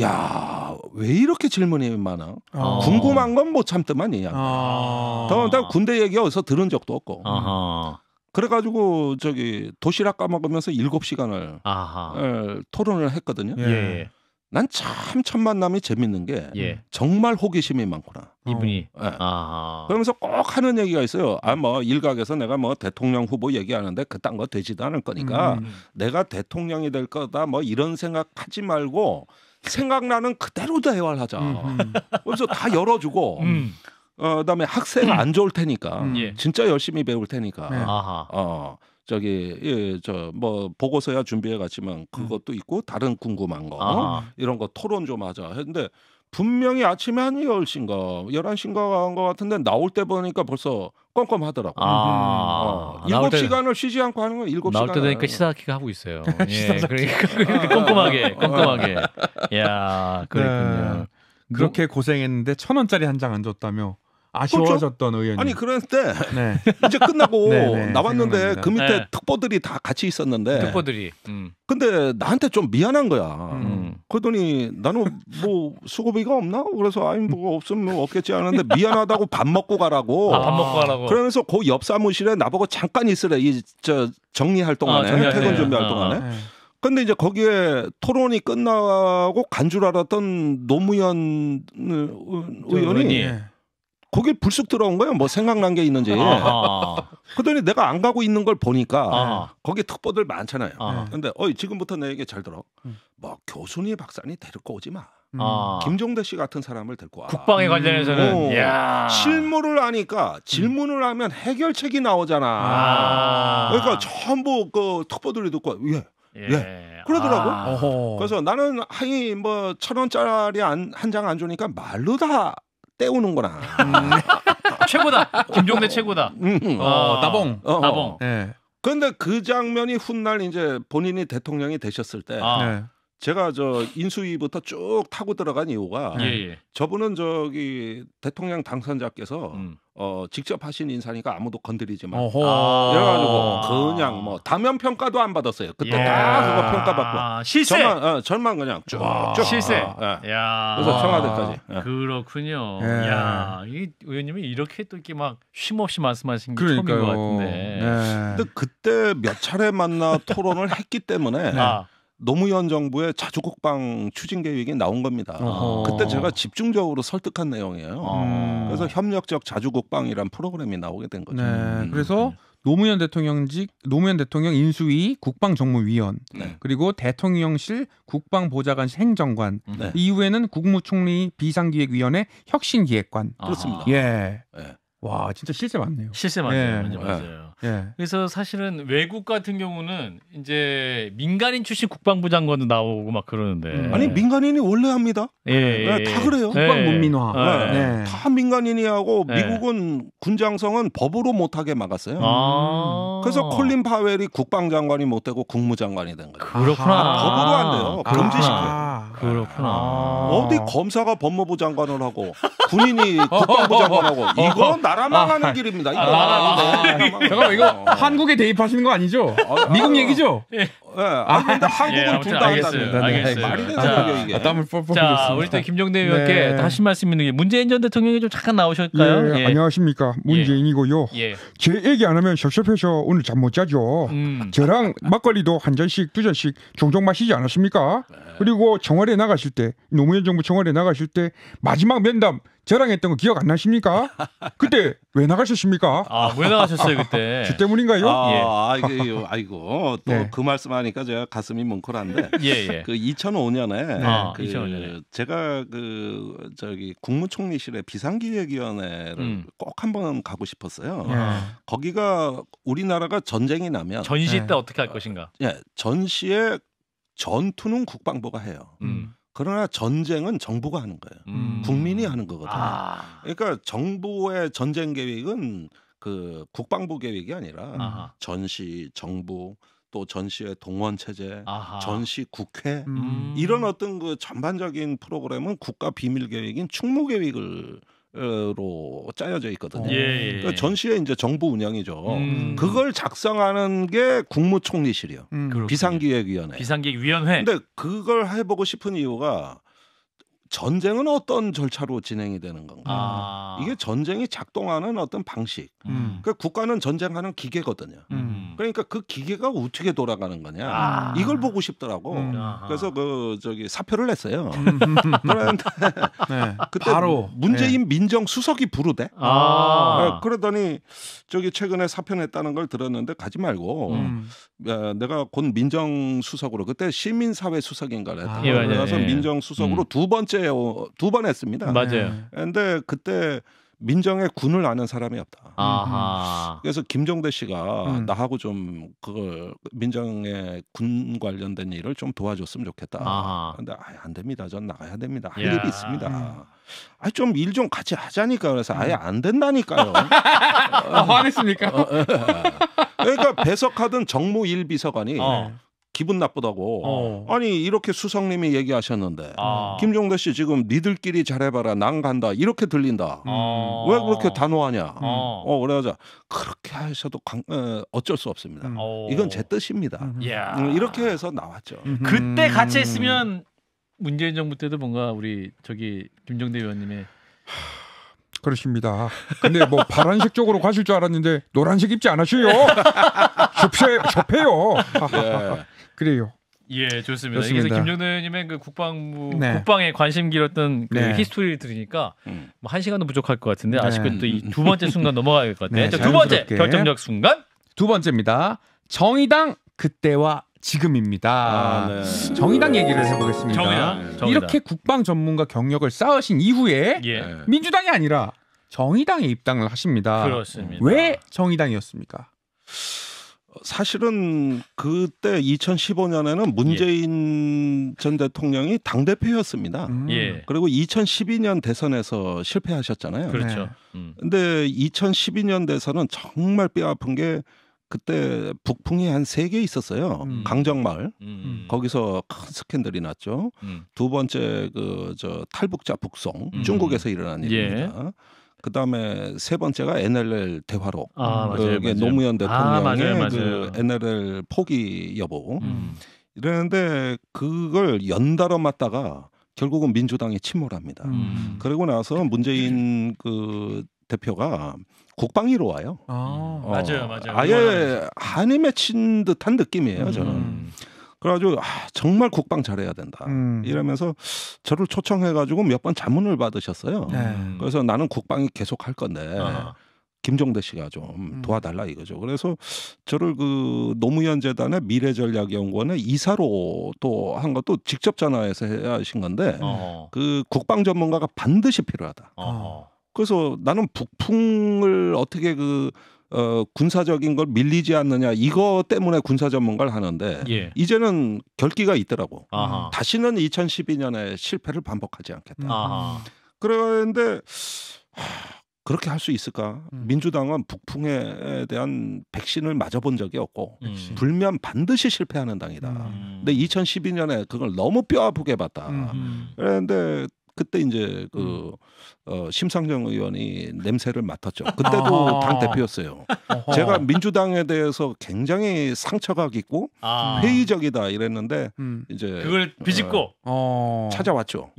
야, 왜 이렇게 질문이 많아? 궁금한 건 못 참더만 더군다나 군대 얘기 어디서 들은 적도 없고 그래가지고 저기 도시락 까먹으면서 7시간을 토론을 했거든요. 예. 난 참 첫 만남이 재밌는 게 정말 호기심이 많구나. 이분이. 그러면서 꼭 하는 얘기가 있어요. 뭐 일각에서 내가 뭐 대통령 후보 얘기하는데 그딴 거 되지도 않을 거니까 내가 대통령이 될 거다 뭐 이런 생각하지 말고 생각나는 그대로 대화를 하자. 그래서 다 열어주고 그다음에 학생 안 좋을 테니까 진짜 열심히 배울 테니까 저기 뭐 보고서야 준비해 갔지만 그것도 있고 다른 궁금한 거 이런 거 토론 좀 하자 했는데 분명히 아침에 한 10시인가 11시인가 한 것 같은데 나올 때 보니까 벌써 껌껌하더라고. 7시간을 쉬지 않고 하는 건 7시간. 나올 때 되니까 시사키가 하고 있어요. 예, 그러니까 꼼꼼하게. 야, 그랬군요. 그렇게 고생했는데 1,000원짜리 한 장 안 줬다며. 아쉬워졌던 의원님. 아니 그런데 이제 끝나고 나왔는데 생각납니다. 그 밑에 특보들이 다 같이 있었는데 특보들이 근데 나한테 좀 미안한 거야. 그러더니 나는 뭐 수고비가 없나? 그래서 아니 뭐 없으면 없겠지 하는데 미안하다고 밥 먹고 가라고. 밥 먹고 가라고. 그러면서 그 옆 사무실에 나보고 잠깐 있으래. 정리할 동안에 퇴근 준비할 동안에. 근데 이제 거기에 토론이 끝나고 간 줄 알았던 노무현 의원이 거길 불쑥 들어온 거예요. 뭐 생각난 게 있는지. 그러더니 내가 안 가고 있는 걸 보니까 거기 특보들 많잖아요. 근데 지금부터 내 얘기 잘 들어. 뭐 교수니 박사니 데리고 오지 마. 김종대 씨 같은 사람을 데리고 와. 국방에 관련해서는 실무를 하니까 질문을 하면 해결책이 나오잖아. 그러니까 전부 그 특보들이 듣고 그러더라고. 그래서 나는 하이 뭐 1,000원짜리 한 장 안 주니까 말로 다 때우는구나. 최고다. 김종대 최고다. 나봉. 나봉. 그런데 그 장면이 훗날 이제 본인이 대통령이 되셨을 때 제가 인수위부터 쭉 타고 들어간 이유가 저분은 저기 대통령 당선자께서 직접 하신 인사니까 아무도 건드리지 마. 그래가지고 그냥 뭐 다면 평가도 안 받았어요. 그때 다 그거 평가받고 실세. 전만 그냥 쭉 실세. 그래서 청와대까지. 그렇군요. 야, 이 의원님이 이렇게 또 이렇게 막 쉼없이 말씀하신 게 처음인 것 같은데. 근데 그때 몇 차례 만나 토론을 했기 때문에. 노무현 정부의 자주국방 추진 계획이 나온 겁니다. 그때 제가 집중적으로 설득한 내용이에요. 그래서 협력적 자주국방이란 프로그램이 나오게 된 거죠. 그래서 노무현 대통령 인수위 국방정무위원 그리고 대통령실 국방보좌관실 행정관 이후에는 국무총리 비상기획위원회 혁신기획관. 그렇습니다. 와 진짜 실세 많네요. 실세 많네요. 맞아요. 그래서 사실은 외국 같은 경우는 이제 민간인 출신 국방부 장관도 나오고 막 그러는데 아니 민간인이 원래 합니다. 다 그래요. 국방 문민화. 다 민간인이 하고 미국은 군장성은 법으로 못하게 막았어요. 그래서 콜린 파웰이 국방장관이 못 되고 국무장관이 된 거예요. 그렇구나. 법으로 안 돼요. 금지시켜요. 그렇구나. 어디 검사가 법무부 장관을 하고 군인이 국방부 장관하고 이거 나라 망하는 길입니다. 잠깐만 이거 한국에 대입하시는 거 아니죠? 미국 얘기죠? 근데 한국은 둘 다 한답니다. 말이 되는 이게. 땀을 뻘뻘 자, 우리 또 김종대 의원께 하신 말씀 있는 게 문재인 전 대통령이 좀 잠깐 나오실까요? 안녕하십니까 문재인이고요. 제 얘기 안 하면 섭섭해서 오늘 잠 못 자죠. 저랑 막걸리도 한 잔씩 두 잔씩 종종 마시지 않았습니까? 그리고 청와대 나가실 때 노무현 정부 청와대 나가실 때 마지막 면담 저랑 했던 거 기억 안 나십니까? 그때 왜 나가셨습니까? 왜 나가셨어요 그때? 저 때문인가요? 아이고 또 그 말씀하니까 제가 가슴이 뭉클한데 그 2005년에 2005년에 제가 그 저기 국무총리실의 비상기획위원회를 꼭 한번 가고 싶었어요. 거기가 우리나라가 전쟁이 나면 전시 때 어떻게 할 것인가? 전시에 전투는 국방부가 해요. 그러나 전쟁은 정부가 하는 거예요. 국민이 하는 거거든요. 그러니까 정부의 전쟁 계획은 그 국방부 계획이 아니라 전시, 정부, 또 전시의 동원 체제, 전시 국회 이런 어떤 그 전반적인 프로그램은 국가 비밀 계획인 충무 계획을 로 짜여져 있거든요. 그러니까 전시에 이제 정부 운영이죠. 그걸 작성하는 게 국무총리실이요. 비상기획위원회. 비상기획위원회. 근데 그걸 해보고 싶은 이유가 전쟁은 어떤 절차로 진행이 되는 건가? 이게 전쟁이 작동하는 어떤 방식. 그러니까 국가는 전쟁하는 기계거든요. 그러니까 그 기계가 어떻게 돌아가는 거냐? 이걸 보고 싶더라고. 그래서 그 저기 사표를 냈어요. 그런데 그때 바로 문재인 민정수석이 부르대. 그러더니 저기 최근에 사표 냈다는 걸 들었는데 가지 말고 내가 곧 민정수석으로 그때 시민사회 수석인가를 했다. 그래서 민정수석으로 두 번 했습니다. 맞아요. 근데 그때 민정에 군을 아는 사람이 없다. 그래서 김종대 씨가 나하고 좀 그걸 민정의 군 관련된 일을 좀 도와줬으면 좋겠다. 근데 안 됩니다. 전 나가야 됩니다. 할 일이 있습니다. 좀 일 좀 같이 하자니까. 그래서 아예 안 된다니까요. 화냈습니까? 그러니까 배석하던 정무 1비서관이 기분 나쁘다고. 아니 이렇게 수석님이 얘기하셨는데 김종대 씨 지금 니들끼리 잘해봐라 난 간다 이렇게 들린다. 왜 그렇게 단호하냐. 그래서 그렇게 하셔도 어쩔 수 없습니다. 이건 제 뜻입니다. 이렇게 해서 나왔죠. 그때 같이 했으면 문재인 정부 때도 뭔가 우리 저기 김종대 의원님의 그렇습니다. 근데 뭐 파란색 쪽으로 가실 줄 알았는데 노란색 입지 않으셔요. 좁혀요. 그래요. 좋습니다. 그래서 김종대 의원님의 그 국방에 관심 길었던 그 히스토리를 들으니까 뭐 1시간도 부족할 것 같은데 아쉽게 또 이 두 번째 순간 넘어가야 될 것 같아요. 두 번째 결정적 순간. 두 번째입니다. 정의당 그때와 지금입니다. 정의당 얘기를 해보겠습니다. 정의당. 이렇게 국방 전문가 경력을 쌓으신 이후에 민주당이 아니라 정의당에 입당을 하십니다. 그렇습니다. 왜 정의당이었습니까? 사실은 그때 2015년에는 문재인 전 대통령이 당대표였습니다. 그리고 2012년 대선에서 실패하셨잖아요. 그렇죠. 근데 2012년 대선은 정말 뼈아픈 게 그때 북풍이 한 3개 있었어요. 강정마을 거기서 큰 스캔들이 났죠. 두 번째 저 탈북자 북송 중국에서 일어난 일입니다. 그 다음에 세 번째가 NLL 대화록. 그게 노무현 대통령의 그 NLL 포기 여부. 이랬는데 그걸 연달아 맞다가 결국은 민주당이 침몰합니다. 그러고 나서 문재인 그 대표가 국방위로 와요. 맞아요. 아예 한이 맺힌 듯한 느낌이에요, 저는. 그래가지고 정말 국방 잘해야 된다. 이러면서 저를 초청해가지고 몇 번 자문을 받으셨어요. 그래서 나는 국방이 계속 할 건데 김종대 씨가 좀 도와달라 이거죠. 그래서 저를 그 노무현 재단의 미래전략연구원의 이사로 또 한 것도 직접 전화해서 해야 하신 건데 그 국방 전문가가 반드시 필요하다. 그래서 나는 북풍을 어떻게 군사적인 걸 밀리지 않느냐 이거 때문에 군사 전문가를 하는데 이제는 결기가 있더라고. 다시는 2012년에 실패를 반복하지 않겠다. 그런데 그렇게 할 수 있을까? 민주당은 북풍에 대한 백신을 맞아본 적이 없고 불면 반드시 실패하는 당이다. 근데 2012년에 그걸 너무 뼈아프게 봤다. 그런데 그때 이제 심상정 의원이 냄새를 맡았죠. 그때도 당 대표였어요. 제가 민주당에 대해서 굉장히 상처가 깊고 회의적이다 이랬는데 이제 그걸 비집고 찾아왔죠.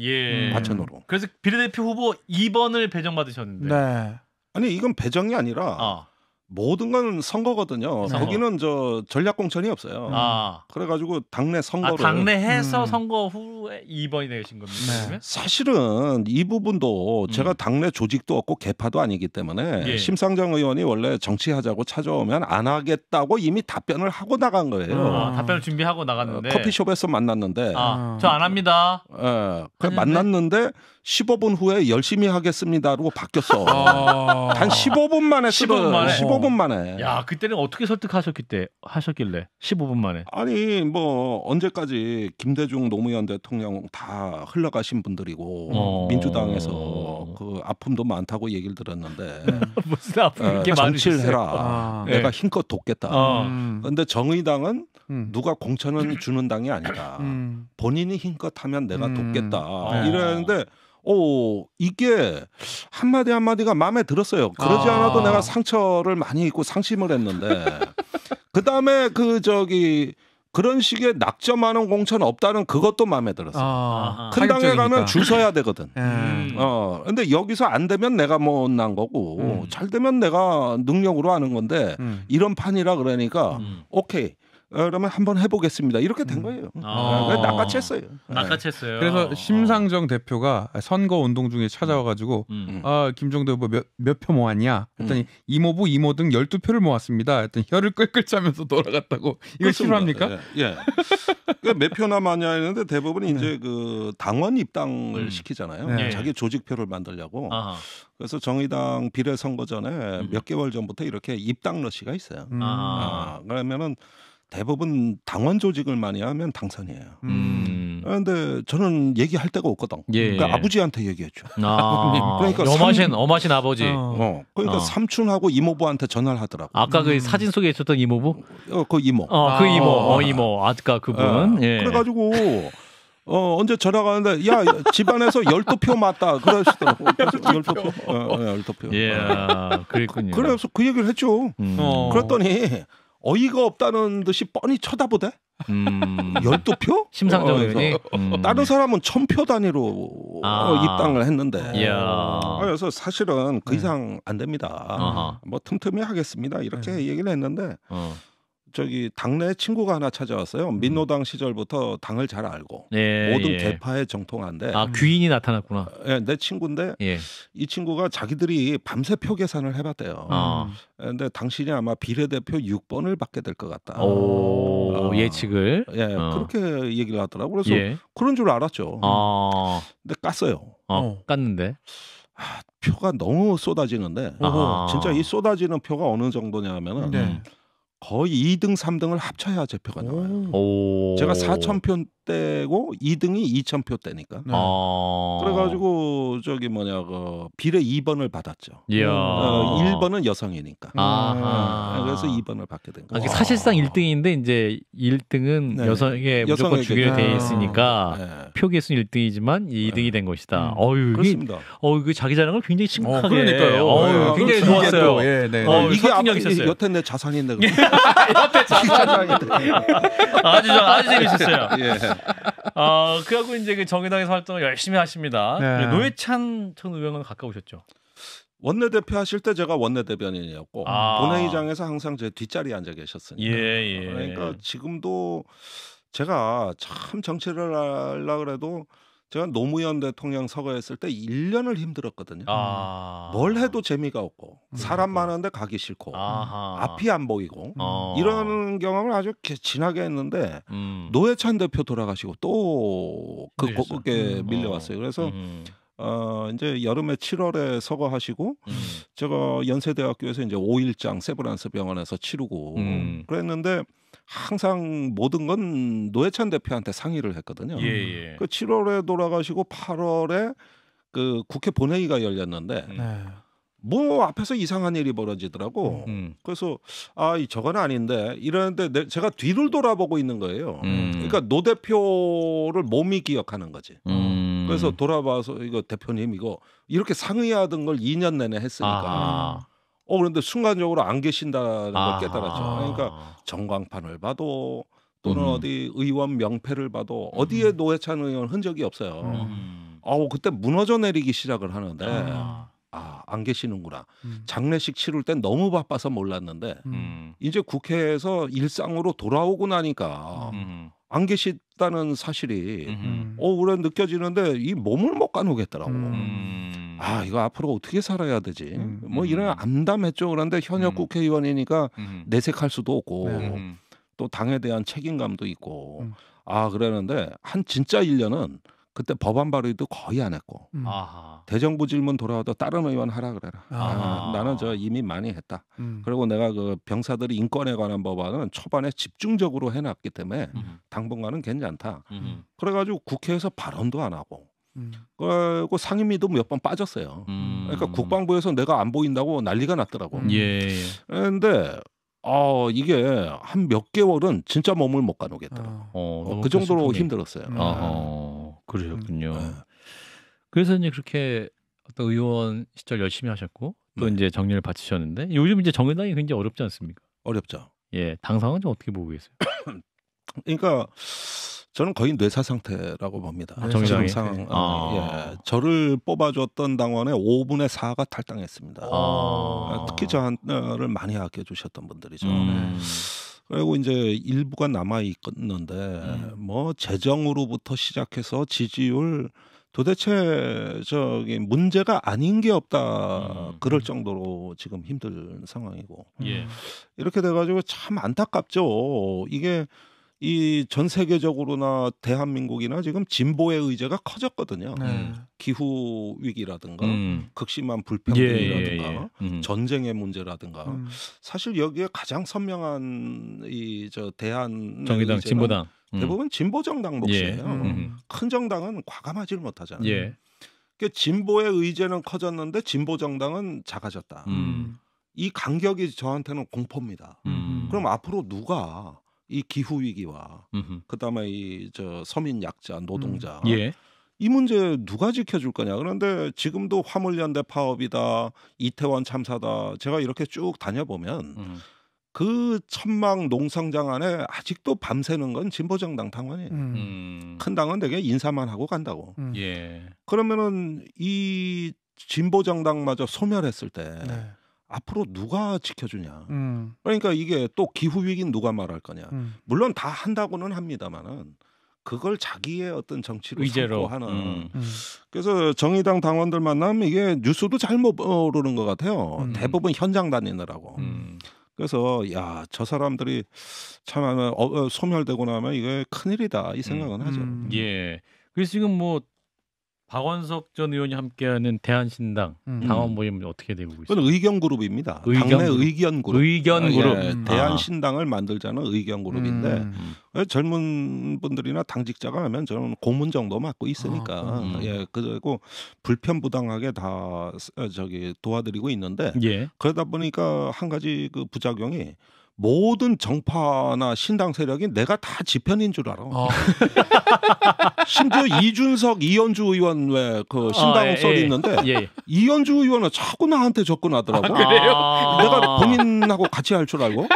과천으로. 그래서 비례대표 후보 2번을 배정받으셨는데. 아니 이건 배정이 아니라 모든 건 선거거든요. 거기는 저 전략 공천이 없어요. 그래가지고 당내 선거를 당내해서 선거 후에 2번이 되신 겁니다. 네. 사실은 이 부분도 제가 당내 조직도 없고 개파도 아니기 때문에 심상정 의원이 원래 정치하자고 찾아오면 안 하겠다고 이미 답변을 하고 나간 거예요. 답변을 준비하고 나갔는데 커피숍에서 만났는데 저 안 합니다. 그래 만났는데 15분 후에 열심히 하겠습니다라고 바뀌었어. 단 15분 만에 15분 만에. 야, 그때는 어떻게 설득하셨길래 15분 만에. 아니 뭐 언제까지 김대중 노무현 대통령 다 흘러가신 분들이고 민주당에서 그 아픔도 많다고 얘기를 들었는데 무슨 아픔이 이렇게 정치를 해라. 내가 힘껏 돕겠다. 그런데 정의당은 누가 공천을 주는 당이 아니다. 본인이 힘껏 하면 내가 돕겠다. 이랬는데 이게 한마디 한마디가 마음에 들었어요. 그러지 않아도 내가 상처를 많이 입고 상심을 했는데 그 다음에 그런 식의 낙점하는 공천 없다는 그것도 마음에 들었어요. 큰 당에 가면 줄 서야 되거든. 근데 여기서 안 되면 내가 못난 거고 잘 되면 내가 능력으로 하는 건데 이런 판이라 그러니까 오케이. 그러면 한번 해보겠습니다. 이렇게 된 거예요. 낚아챘어요. 낚아챘어요. 그래서 심상정 대표가 선거 운동 중에 찾아와가지고 김종대 후보 몇 표 모았냐? 했더니 이모부 이모 등 12표를 모았습니다. 했더니 혀를 끌끌 차면서 돌아갔다고. 이거 실화입니까? 예. 몇 표나 많냐 했는데 대부분 이제 그 당원 입당을 시키잖아요. 자기 조직표를 만들려고. 그래서 정의당 비례 선거 전에 몇 개월 전부터 이렇게 입당 러시가 있어요. 그러면은 대부분 당원 조직을 많이 하면 당선이에요. 그런데 저는 얘기할 데가 없거든. 그러니까 아버지한테 얘기했죠. 그러니까 엄하신 아버지. 그러니까 삼촌하고 이모부한테 전화를 하더라고. 아까 그 사진 속에 있었던 이모부? 그 이모. 그 이모. 이모. 아까 그분. 그래가지고 언제 전화 가는데 야 집안에서 12표 맞다 그러시더라고. 12표. 예, 그랬군요. 그래서 그 얘기를 했죠. 그랬더니 어이가 없다는 듯이 뻔히 쳐다보대. 12표? 심상정 의원이 다른 사람은 1000표 단위로 입당을 했는데 그래서 사실은 그 이상 안 됩니다. 뭐 틈틈이 하겠습니다. 이렇게 얘기를 했는데 저기 당내 친구가 하나 찾아왔어요. 민노당 시절부터 당을 잘 알고 모든 개파에 정통한데 귀인이 나타났구나. 내 친구인데 이 친구가 자기들이 밤새 표 계산을 해봤대요. 근데 당신이 아마 비례대표 6번을 받게 될 것 같다. 예측을 그렇게 얘기를 하더라고. 그래서 그런 줄 알았죠. 근데 깠어요. 깠는데 표가 너무 쏟아지는데 진짜 이 쏟아지는 표가 어느 정도냐면은 거의 2등, 3등을 합쳐야 제 표가 나와요. 제가 4,000표 대고 2등이 2,000표 대니까. 그래가지고 그 비례 2번을 받았죠. 1번은 여성이니까. 그래서 2번을 받게 된 거예요. 사실상 1등인데 이제 1등은 여성에게 무조건 주기로 돼 있으니까 표 개수 1등이지만 2등이 된 것이다. 그렇습니다. 그 자기 자랑을 굉장히 심각하게. 그러니까요. 굉장히 좋았어요. 이게 여태 내 자산인데. 여태 자산인데. 아주 재밌었어요. 그하고 이제 그 정의당에서 활동을 열심히 하십니다. 노회찬 전 의원은 가까우셨죠? 원내대표 하실 때 제가 원내대변인이었고 본회의장에서 항상 제 뒷자리에 앉아 계셨으니까. 그러니까 지금도 제가 참 정치를 하려고 그래도 제가 노무현 대통령 서거했을 때 1년을 힘들었거든요. 뭘 해도 재미가 없고 사람 많은데 가기 싫고 앞이 안 보이고 이런 경험을 아주 진하게 했는데 노회찬 대표 돌아가시고 또 그게 밀려왔어요. 그래서 이제 여름에 7월에 서거하시고 제가 연세대학교에서 이제 5일장 세브란스 병원에서 치르고 그랬는데 항상 모든 건 노회찬 대표한테 상의를 했거든요. 그 7월에 돌아가시고 8월에 그 국회 본회의가 열렸는데 뭐 앞에서 이상한 일이 벌어지더라고. 그래서 저건 아닌데 이러는데 제가 뒤를 돌아보고 있는 거예요. 그러니까 노 대표를 몸이 기억하는 거지. 그래서 돌아봐서 이거 대표님 이거 이렇게 상의하던 걸 2년 내내 했으니까. 그런데 순간적으로 안 계신다는 걸 깨달았죠. 그러니까 전광판을 봐도 또는 어디 의원 명패를 봐도 어디에 노회찬 의원 흔적이 없어요. 그때 무너져 내리기 시작을 하는데 안 계시는구나. 장례식 치를 땐 너무 바빠서 몰랐는데 이제 국회에서 일상으로 돌아오고 나니까 안 계시다는 사실이 오래 느껴지는데 이 몸을 못 가누겠더라고. 이거 앞으로 어떻게 살아야 되지? 뭐 이런 암담했죠. 그런데 현역 국회의원이니까 내색할 수도 없고 또 당에 대한 책임감도 있고 그러는데 한 진짜 1년은 그때 법안 발의도 거의 안 했고 대정부 질문 돌아와도 다른 의원 하라 그래라. 나는 저 이미 많이 했다. 그리고 내가 그 병사들이 인권에 관한 법안은 초반에 집중적으로 해놨기 때문에 당분간은 괜찮다. 그래가지고 국회에서 발언도 안 하고 그리고 상임위도 몇 번 빠졌어요. 그러니까 국방부에서 내가 안 보인다고 난리가 났더라고. 그런데 이게 한 몇 개월은 진짜 몸을 못 가누겠더라고. 그 정도로 힘들었어요. 그러셨군요. 그래서 이제 그렇게 어떤 의원 시절 열심히 하셨고 또 이제 정리를 바치셨는데 요즘 이제 정의당이 굉장히 어렵지 않습니까? 어렵죠. 예, 당 상황은 좀 어떻게 보고 계세요? 그러니까 저는 거의 뇌사 상태라고 봅니다. 정의당이 저를 뽑아줬던 당원의 5분의 4가 탈당했습니다. 특히 저를 많이 아껴주셨던 분들이죠. 그리고 이제 일부가 남아 있었는데 뭐 재정으로부터 시작해서 지지율 도대체 저기 문제가 아닌 게 없다 그럴 정도로 지금 힘든 상황이고 이렇게 돼가지고 참 안타깝죠. 이게 이 전 세계적으로나 대한민국이나 지금 진보의 의제가 커졌거든요. 기후 위기라든가 극심한 불평등이라든가 전쟁의 문제라든가 사실 여기에 가장 선명한 이 저 대한 정의당 진보당 대부분 진보 정당 몫이에요. 큰 정당은 과감하지 못하잖아요. 그러니까 진보의 의제는 커졌는데 진보 정당은 작아졌다. 이 간격이 저한테는 공포입니다. 그럼 앞으로 누가 이 기후 위기와 그다음에 이 저 서민 약자 노동자 이 문제 누가 지켜줄 거냐. 그런데 지금도 화물연대 파업이다, 이태원 참사다. 제가 이렇게 쭉 다녀보면 그 천막 농성장 안에 아직도 밤새는 건 진보정당 당원이에요. 큰 당은 되게 인사만 하고 간다고. 그러면은 이 진보정당마저 소멸했을 때 앞으로 누가 지켜주냐. 그러니까 이게 또 기후 위기는 누가 말할 거냐. 물론 다 한다고는 합니다만은 그걸 자기의 어떤 정치로 삼고 하는. 그래서 정의당 당원들 만나면 이게 뉴스도 잘 모르는 것 같아요. 대부분 현장 다니느라고. 그래서 야, 저 사람들이 참 소멸되고 나면 이게 큰일이다 이 생각은 하죠. 그래서 지금 뭐 박원석 전 의원이 함께하는 대한신당 당원 모임 어떻게 되고 있어요? 그건 의견 그룹입니다. 당내 의견 그룹. 의견 그룹. 대한신당을 만들자는 의견 그룹인데 젊은 분들이나 당직자가 하면 저는 고문 정도 맡고 있으니까 그리고 불편부당하게 다 저기 도와드리고 있는데 그러다 보니까 한 가지 그 부작용이 모든 정파나 신당 세력이 내가 다 지편인 줄 알아. 심지어 이준석, 이현주 의원 왜 그 신당 썰이 있는데 이현주 의원은 자꾸 나한테 접근하더라고. 그래요? 내가 본인하고 같이 할 줄 알고.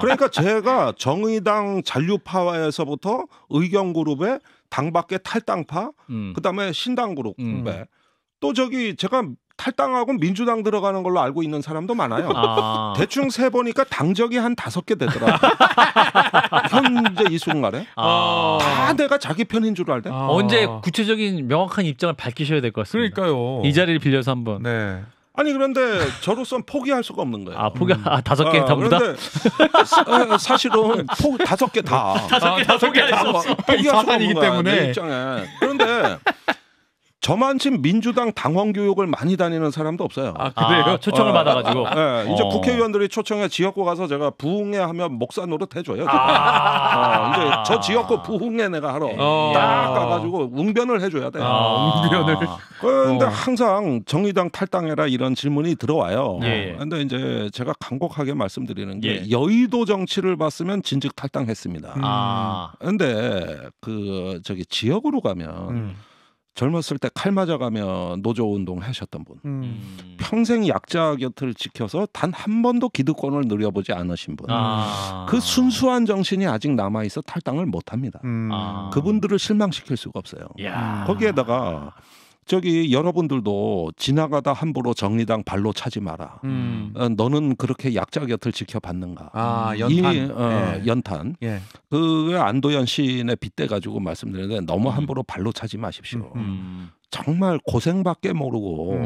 그러니까 제가 정의당 잔류파에서부터 의견그룹에 당밖에 탈당파, 그다음에 신당 그룹에 또 저기 제가 탈당하고 민주당 들어가는 걸로 알고 있는 사람도 많아요. 대충 세보니까 당적이 한 5개 되더라. 현재 이 순간에 다 내가 자기 편인 줄 알대. 언제 구체적인 명확한 입장을 밝히셔야 될 것 같습니다. 그러니까요. 이 자리를 빌려서 한번. 아니 그런데 저로서는 포기할 수가 없는 거예요. 5개 전부 다? 그런데 사실은 5개 다. 5개 다 포기할 수가 없는 거야, 내 입장에. 그런데 저만큼 민주당 당원 교육을 많이 다니는 사람도 없어요. 그래요? 초청을 받아가지고. 이제 국회의원들이 초청해 지역구 가서 제가 부흥회 하면 목사 노릇 해줘요. 이제 저 지역구 부흥회 내가 하러 딱 가가지고 웅변을 해줘야 돼. 웅변을. 그런데 항상 정의당 탈당해라 이런 질문이 들어와요. 그런데 이제 제가 간곡하게 말씀드리는 게 여의도 정치를 봤으면 진즉 탈당했습니다. 그런데 그 저기 지역으로 가면. 젊었을 때 칼 맞아가며 노조운동 하셨던 분 평생 약자 곁을 지켜서 단 한 번도 기득권을 누려보지 않으신 분 그 순수한 정신이 아직 남아있어 탈당을 못합니다. 그분들을 실망시킬 수가 없어요. 거기에다가 저기 여러분들도 지나가다 함부로 정의당 발로 차지 마라. 너는 그렇게 약자 곁을 지켜봤는가? 연탄. 연탄. 예. 그 안도현 시인의 빗대 가지고 말씀드리는데 너무 함부로 발로 차지 마십시오. 정말 고생밖에 모르고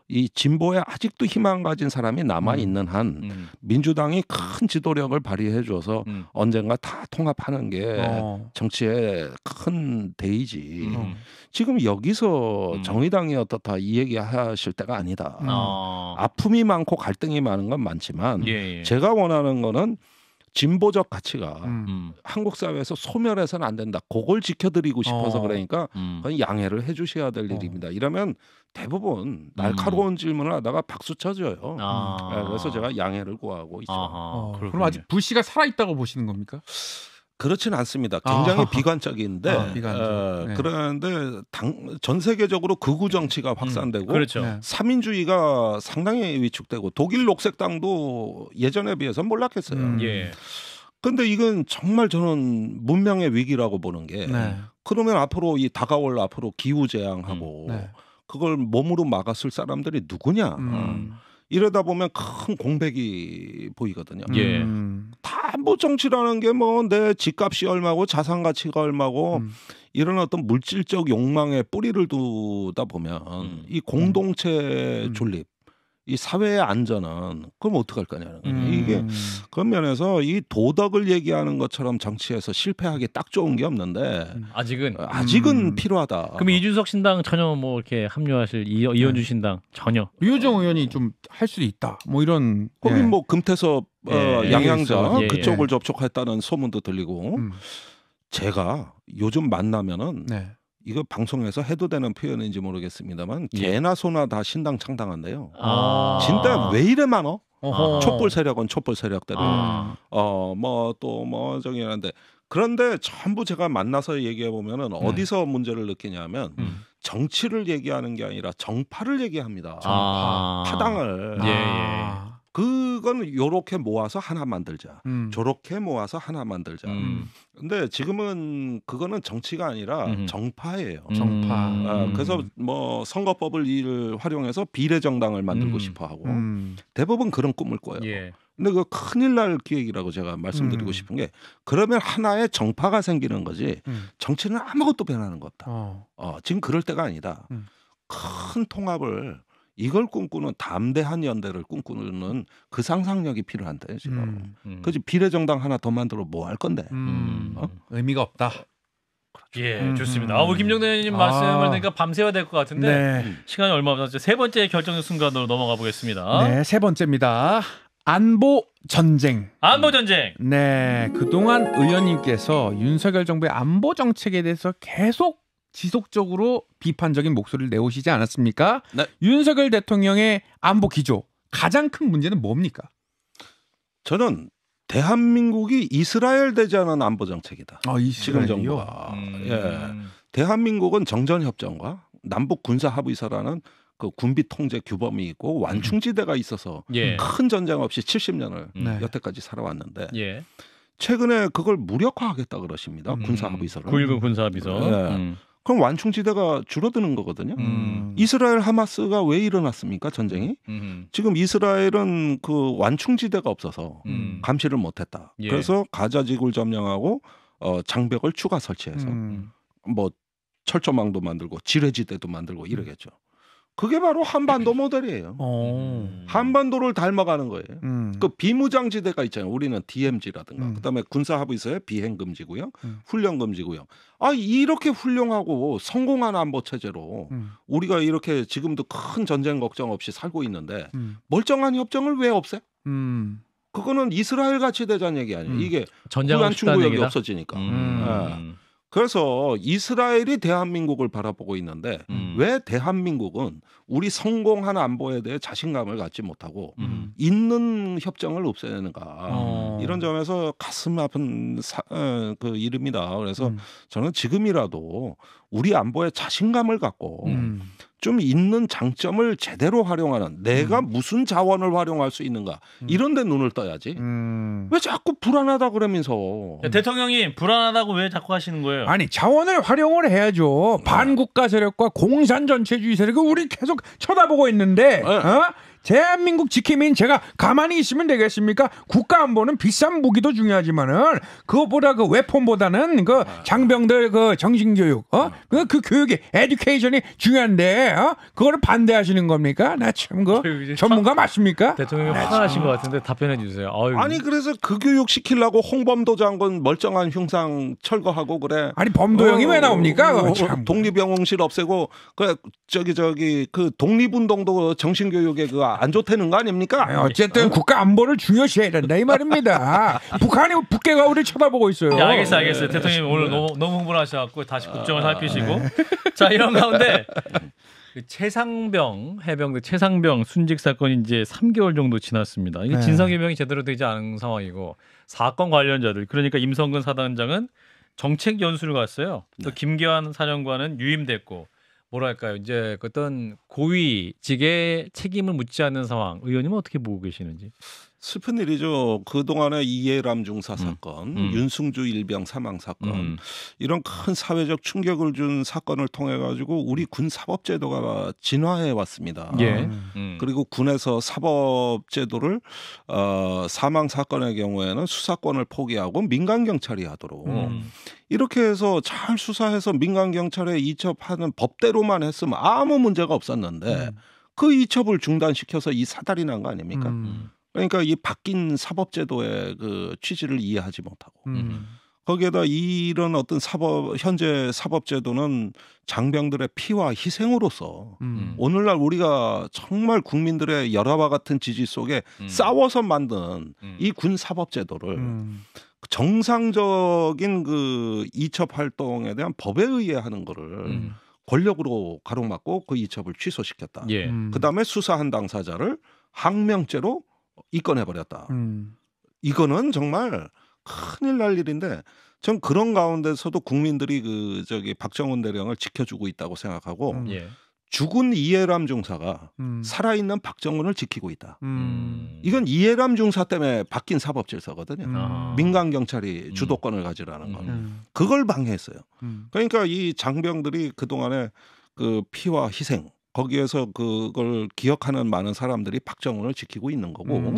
이 진보에 아직도 희망 가진 사람이 남아 있는 한 민주당이 큰 지도력을 발휘해 줘서 언젠가 다 통합하는 게 정치의 큰 대의지. 지금 여기서 정의당이 어떻다 이 얘기하실 때가 아니다. 아픔이 많고 갈등이 많은 건 많지만 제가 원하는 거는 진보적 가치가 한국 사회에서 소멸해서는 안 된다. 그걸 지켜드리고 싶어서 그러니까 그건 양해를 해주셔야 될 일입니다. 이러면 대부분 날카로운 질문을 하다가 박수 쳐줘요. 네, 그래서 제가 양해를 구하고 있죠. 그럼 아직 불씨가 살아있다고 보시는 겁니까? 그렇진 않습니다. 굉장히 비관적인데 네. 그런데 전 세계적으로 극우 정치가 확산되고 그렇죠. 3인주의가 상당히 위축되고 독일 녹색당도 예전에 비해서 몰락했어요. 그런데 이건 정말 저는 문명의 위기라고 보는 게 그러면 앞으로 이 다가올 앞으로 기후 재앙하고 그걸 몸으로 막았을 사람들이 누구냐. 이러다 보면 큰 공백이 보이거든요. 다 뭐 정치라는 게 뭐 내 집값이 얼마고 자산 가치가 얼마고 이런 어떤 물질적 욕망에 뿌리를 두다 보면 이 공동체 존립, 이 사회의 안전은 그럼 어떡할 거냐는 거예요. 이게 그런 면에서 이 도덕을 얘기하는 것처럼 정치에서 실패하기 딱 좋은 게 없는데 아직은 필요하다. 그럼 이준석 신당 전혀 뭐 이렇게 합류하실 이현주 신당 전혀 유호정 의원이 좀 할 수도 있다. 뭐 이런 거기 뭐 금태섭 양양자 그쪽을 접촉했다는 소문도 들리고 제가 요즘 만나면은 이거 방송에서 해도 되는 표현인지 모르겠습니다만 개나 소나 다 신당 창당한대요. 진짜 왜 이래 많어? 촛불 세력은 촛불 세력대로 뭐 또 뭐 저기 하는데 그런데 전부 제가 만나서 얘기해 보면은 어디서 문제를 느끼냐면 정치를 얘기하는 게 아니라 정파를 얘기합니다. 파당을. 그건 요렇게 모아서 하나 만들자. 저렇게 모아서 하나 만들자. 근데 지금은 그거는 정치가 아니라 정파예요. 그래서 뭐 선거법을 활용해서 비례정당을 만들고 싶어 하고 대부분 그런 꿈을 꿔요. 근데 그 큰일 날 기획이라고 제가 말씀드리고 싶은 게 그러면 하나의 정파가 생기는 거지 정치는 아무것도 변하는 거 없다. 지금 그럴 때가 아니다. 큰 통합을 이걸 꿈꾸는 담대한 연대를 꿈꾸는 그 상상력이 필요한데 지금. 그지 비례정당 하나 더 만들어 뭐 할 건데. 의미가 없다. 예, 좋습니다. 우리 김정대 의원님 말씀을 드니까 밤새야 될 것 같은데 시간이 얼마 없어서 세 번째 결정적 순간으로 넘어가 보겠습니다. 네, 세 번째입니다. 안보 전쟁. 안보 전쟁. 네, 그동안 의원님께서 윤석열 정부의 안보 정책에 대해서 계속 지속적으로 비판적인 목소리를 내오시지 않았습니까? 윤석열 대통령의 안보 기조 가장 큰 문제는 뭡니까? 저는 대한민국이 이스라엘 되지 않은 안보 정책이다. 지금 정부가. 대한민국은 정전협정과 남북 군사 합의서라는 그 군비 통제 규범이 있고 완충지대가 있어서 큰 전쟁 없이 70년을 여태까지 살아왔는데 최근에 그걸 무력화하겠다 그러십니다. 군사 합의서를. 9.19 군사 합의서. 그럼 완충지대가 줄어드는 거거든요. 이스라엘 하마스가 왜 일어났습니까? 전쟁이? 지금 이스라엘은 그 완충지대가 없어서 감시를 못했다. 그래서 가자 지구를 점령하고 장벽을 추가 설치해서 뭐 철조망도 만들고 지뢰지대도 만들고 이러겠죠. 그게 바로 한반도 모델이에요. 한반도를 닮아가는 거예요. 그 비무장지대가 있잖아요. 우리는 DMZ라든가 그다음에 군사합의서의 비행금지구역, 훈련금지구역. 이렇게 훌륭하고 성공한 안보체제로 우리가 이렇게 지금도 큰 전쟁 걱정 없이 살고 있는데 멀쩡한 협정을 왜 없애? 그거는 이스라엘 같이 되자는 얘기 아니에요. 이게 후한충구역이 없어지니까. 그래서 이스라엘이 대한민국을 바라보고 있는데 왜 대한민국은 우리 성공한 안보에 대해 자신감을 갖지 못하고 있는 협정을 없애는가 이런 점에서 가슴 아픈 그 일입니다. 그래서 저는 지금이라도 우리 안보에 자신감을 갖고 좀 있는 장점을 제대로 활용하는 내가 무슨 자원을 활용할 수 있는가 이런 데 눈을 떠야지. 왜 자꾸 불안하다 그러면서. 대통령이 불안하다고 왜 자꾸 하시는 거예요? 아니 자원을 활용을 해야죠. 반국가 세력과 공산 전체주의 세력을 우리 계속 쳐다보고 있는데 대한민국 지킴이인 제가 가만히 있으면 되겠습니까? 국가 안보는 비싼 무기도 중요하지만은 그것보다 그 웨폰보다는 그 장병들 그 정신교육, 그 교육이 에듀케이션이 중요한데 그거를 반대하시는 겁니까? 나 참 그 전문가 맞습니까? 대통령이 화나신 것 같은데 답변해 주세요. 아니 그래서 그 교육 시키려고 홍범도 장군 멀쩡한 흉상 철거하고 그래. 아니 범도형이 왜 나옵니까? 독립영웅실 없애고 그 그 독립운동도 정신교육에 그 안 좋다는 거 아닙니까? 어쨌든 국가 안보를 중요시해야 된다 이 말입니다. 북한이 북괴가 우리 쳐다보고 있어요. 네, 알겠어요. 대통령님 오늘 너무 흥분하셔갖고 다시 국정을 살피시고 자 이런 가운데 최상병 해병대 최상병 순직 사건이 이제 3개월 정도 지났습니다. 이게 진상규명이 제대로 되지 않은 상황이고 사건 관련자들 그러니까 임성근 사단장은 정책 연수를 갔어요. 또 김기환 사령관은 유임됐고. 뭐랄까요? 이제 어떤 고위직의 책임을 묻지 않는 상황. 의원님은 어떻게 보고 계시는지? 슬픈 일이죠. 그동안의 이해람 중사 사건, 윤승주 일병 사망 사건 이런 큰 사회적 충격을 준 사건을 통해 가지고 우리 군 사법제도가 진화해 왔습니다. 예. 그리고 군에서 사법제도를 사망 사건의 경우에는 수사권을 포기하고 민간 경찰이 하도록 이렇게 해서 잘 수사해서 민간 경찰에 이첩하는 법대로만 했으면 아무 문제가 없었는데 그 이첩을 중단시켜서 이 사달이 난 거 아닙니까? 그러니까 이 바뀐 사법제도의 그 취지를 이해하지 못하고 거기에다 이런 어떤 현재 사법제도는 장병들의 피와 희생으로서 오늘날 우리가 정말 국민들의 열화와 같은 지지 속에 싸워서 만든 이 군 사법제도를 정상적인 그 이첩 활동에 대한 법에 의해 하는 거를 권력으로 가로막고 그 이첩을 취소시켰다. 예. 그다음에 수사한 당사자를 항명죄로 입건해버렸다. 이거는 정말 큰일 날 일인데 전 그런 가운데서도 국민들이 박정훈 대령을 지켜주고 있다고 생각하고 죽은 이해람 중사가 살아있는 박정훈을 지키고 있다. 이건 이해람 중사 때문에 바뀐 사법 질서거든요. 민간 경찰이 주도권을 가지라는 건 그걸 방해했어요. 그러니까 이 장병들이 그동안에 그 피와 희생 거기에서 그걸 기억하는 많은 사람들이 박정훈을 지키고 있는 거고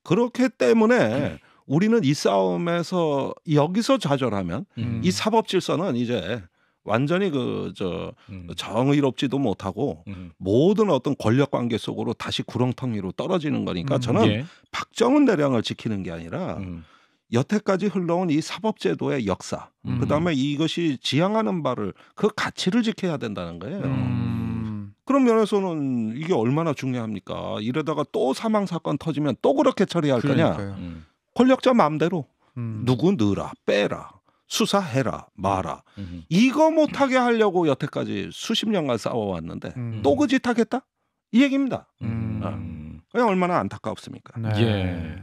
그렇기 때문에 우리는 이 싸움에서 여기서 좌절하면 이 사법 질서는 이제 완전히 정의롭지도 못하고 모든 어떤 권력 관계 속으로 다시 구렁텅이로 떨어지는 거니까 저는 박정훈 대령을 지키는 게 아니라 여태까지 흘러온 이 사법제도의 역사 그다음에 이것이 지향하는 바를 그 가치를 지켜야 된다는 거예요. 그런 면에서는 이게 얼마나 중요합니까? 이러다가 또 사망 사건 터지면 또 그렇게 처리할 거냐? 권력자 마음대로 누구 넣으라 빼라 수사해라 마라 이거 못하게 하려고 여태까지 수십 년간 싸워왔는데 또 그 짓 하겠다? 이 얘기입니다. 그냥 얼마나 안타깝습니까? 예.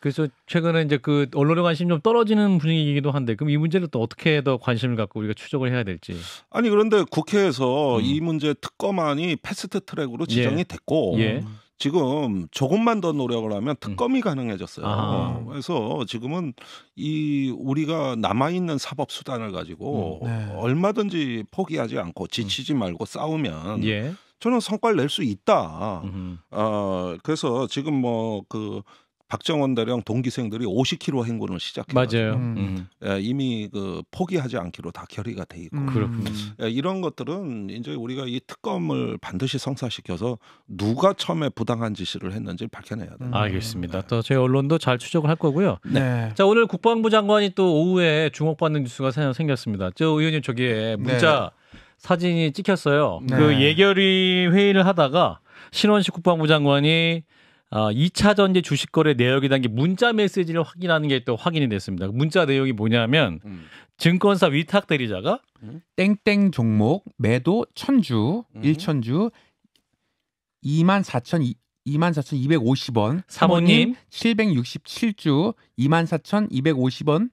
그래서 최근에 이제 그 언론의 관심이 좀 떨어지는 분위기이기도 한데 그럼 이 문제를 또 어떻게 더 관심을 갖고 우리가 추적을 해야 될지. 아니 그런데 국회에서 이 문제 특검안이 패스트 트랙으로 지정이 됐고 지금 조금만 더 노력을 하면 특검이 가능해졌어요. 그래서 지금은 우리가 남아있는 사법 수단을 가지고 얼마든지 포기하지 않고 지치지 말고 싸우면 저는 성과를 낼 수 있다. 그래서 지금 박정원 대령 동기생들이 50km 행군을 시작해가지고 이미 포기하지 않기로 다 결의가 돼 있고 이런 것들은 이제 우리가 이 특검을 반드시 성사시켜서 누가 처음에 부당한 지시를 했는지 밝혀내야 돼요. 알겠습니다. 또 저희 언론도 잘 추적을 할 거고요. 자 오늘 국방부 장관이 또 오후에 주목받는 뉴스가 생겼습니다. 저 의원님 저기에 문자 사진이 찍혔어요. 그 예결위 회의를 하다가 신원식 국방부 장관이 2차 전지 주식 거래 내역이 담긴 문자 메시지를 확인하는 게 또 확인이 됐습니다. 문자 내용이 뭐냐면 증권사 위탁 대리자가 땡땡 종목 매도 1000주 1천주 24,250원 사모님 767주 24,250원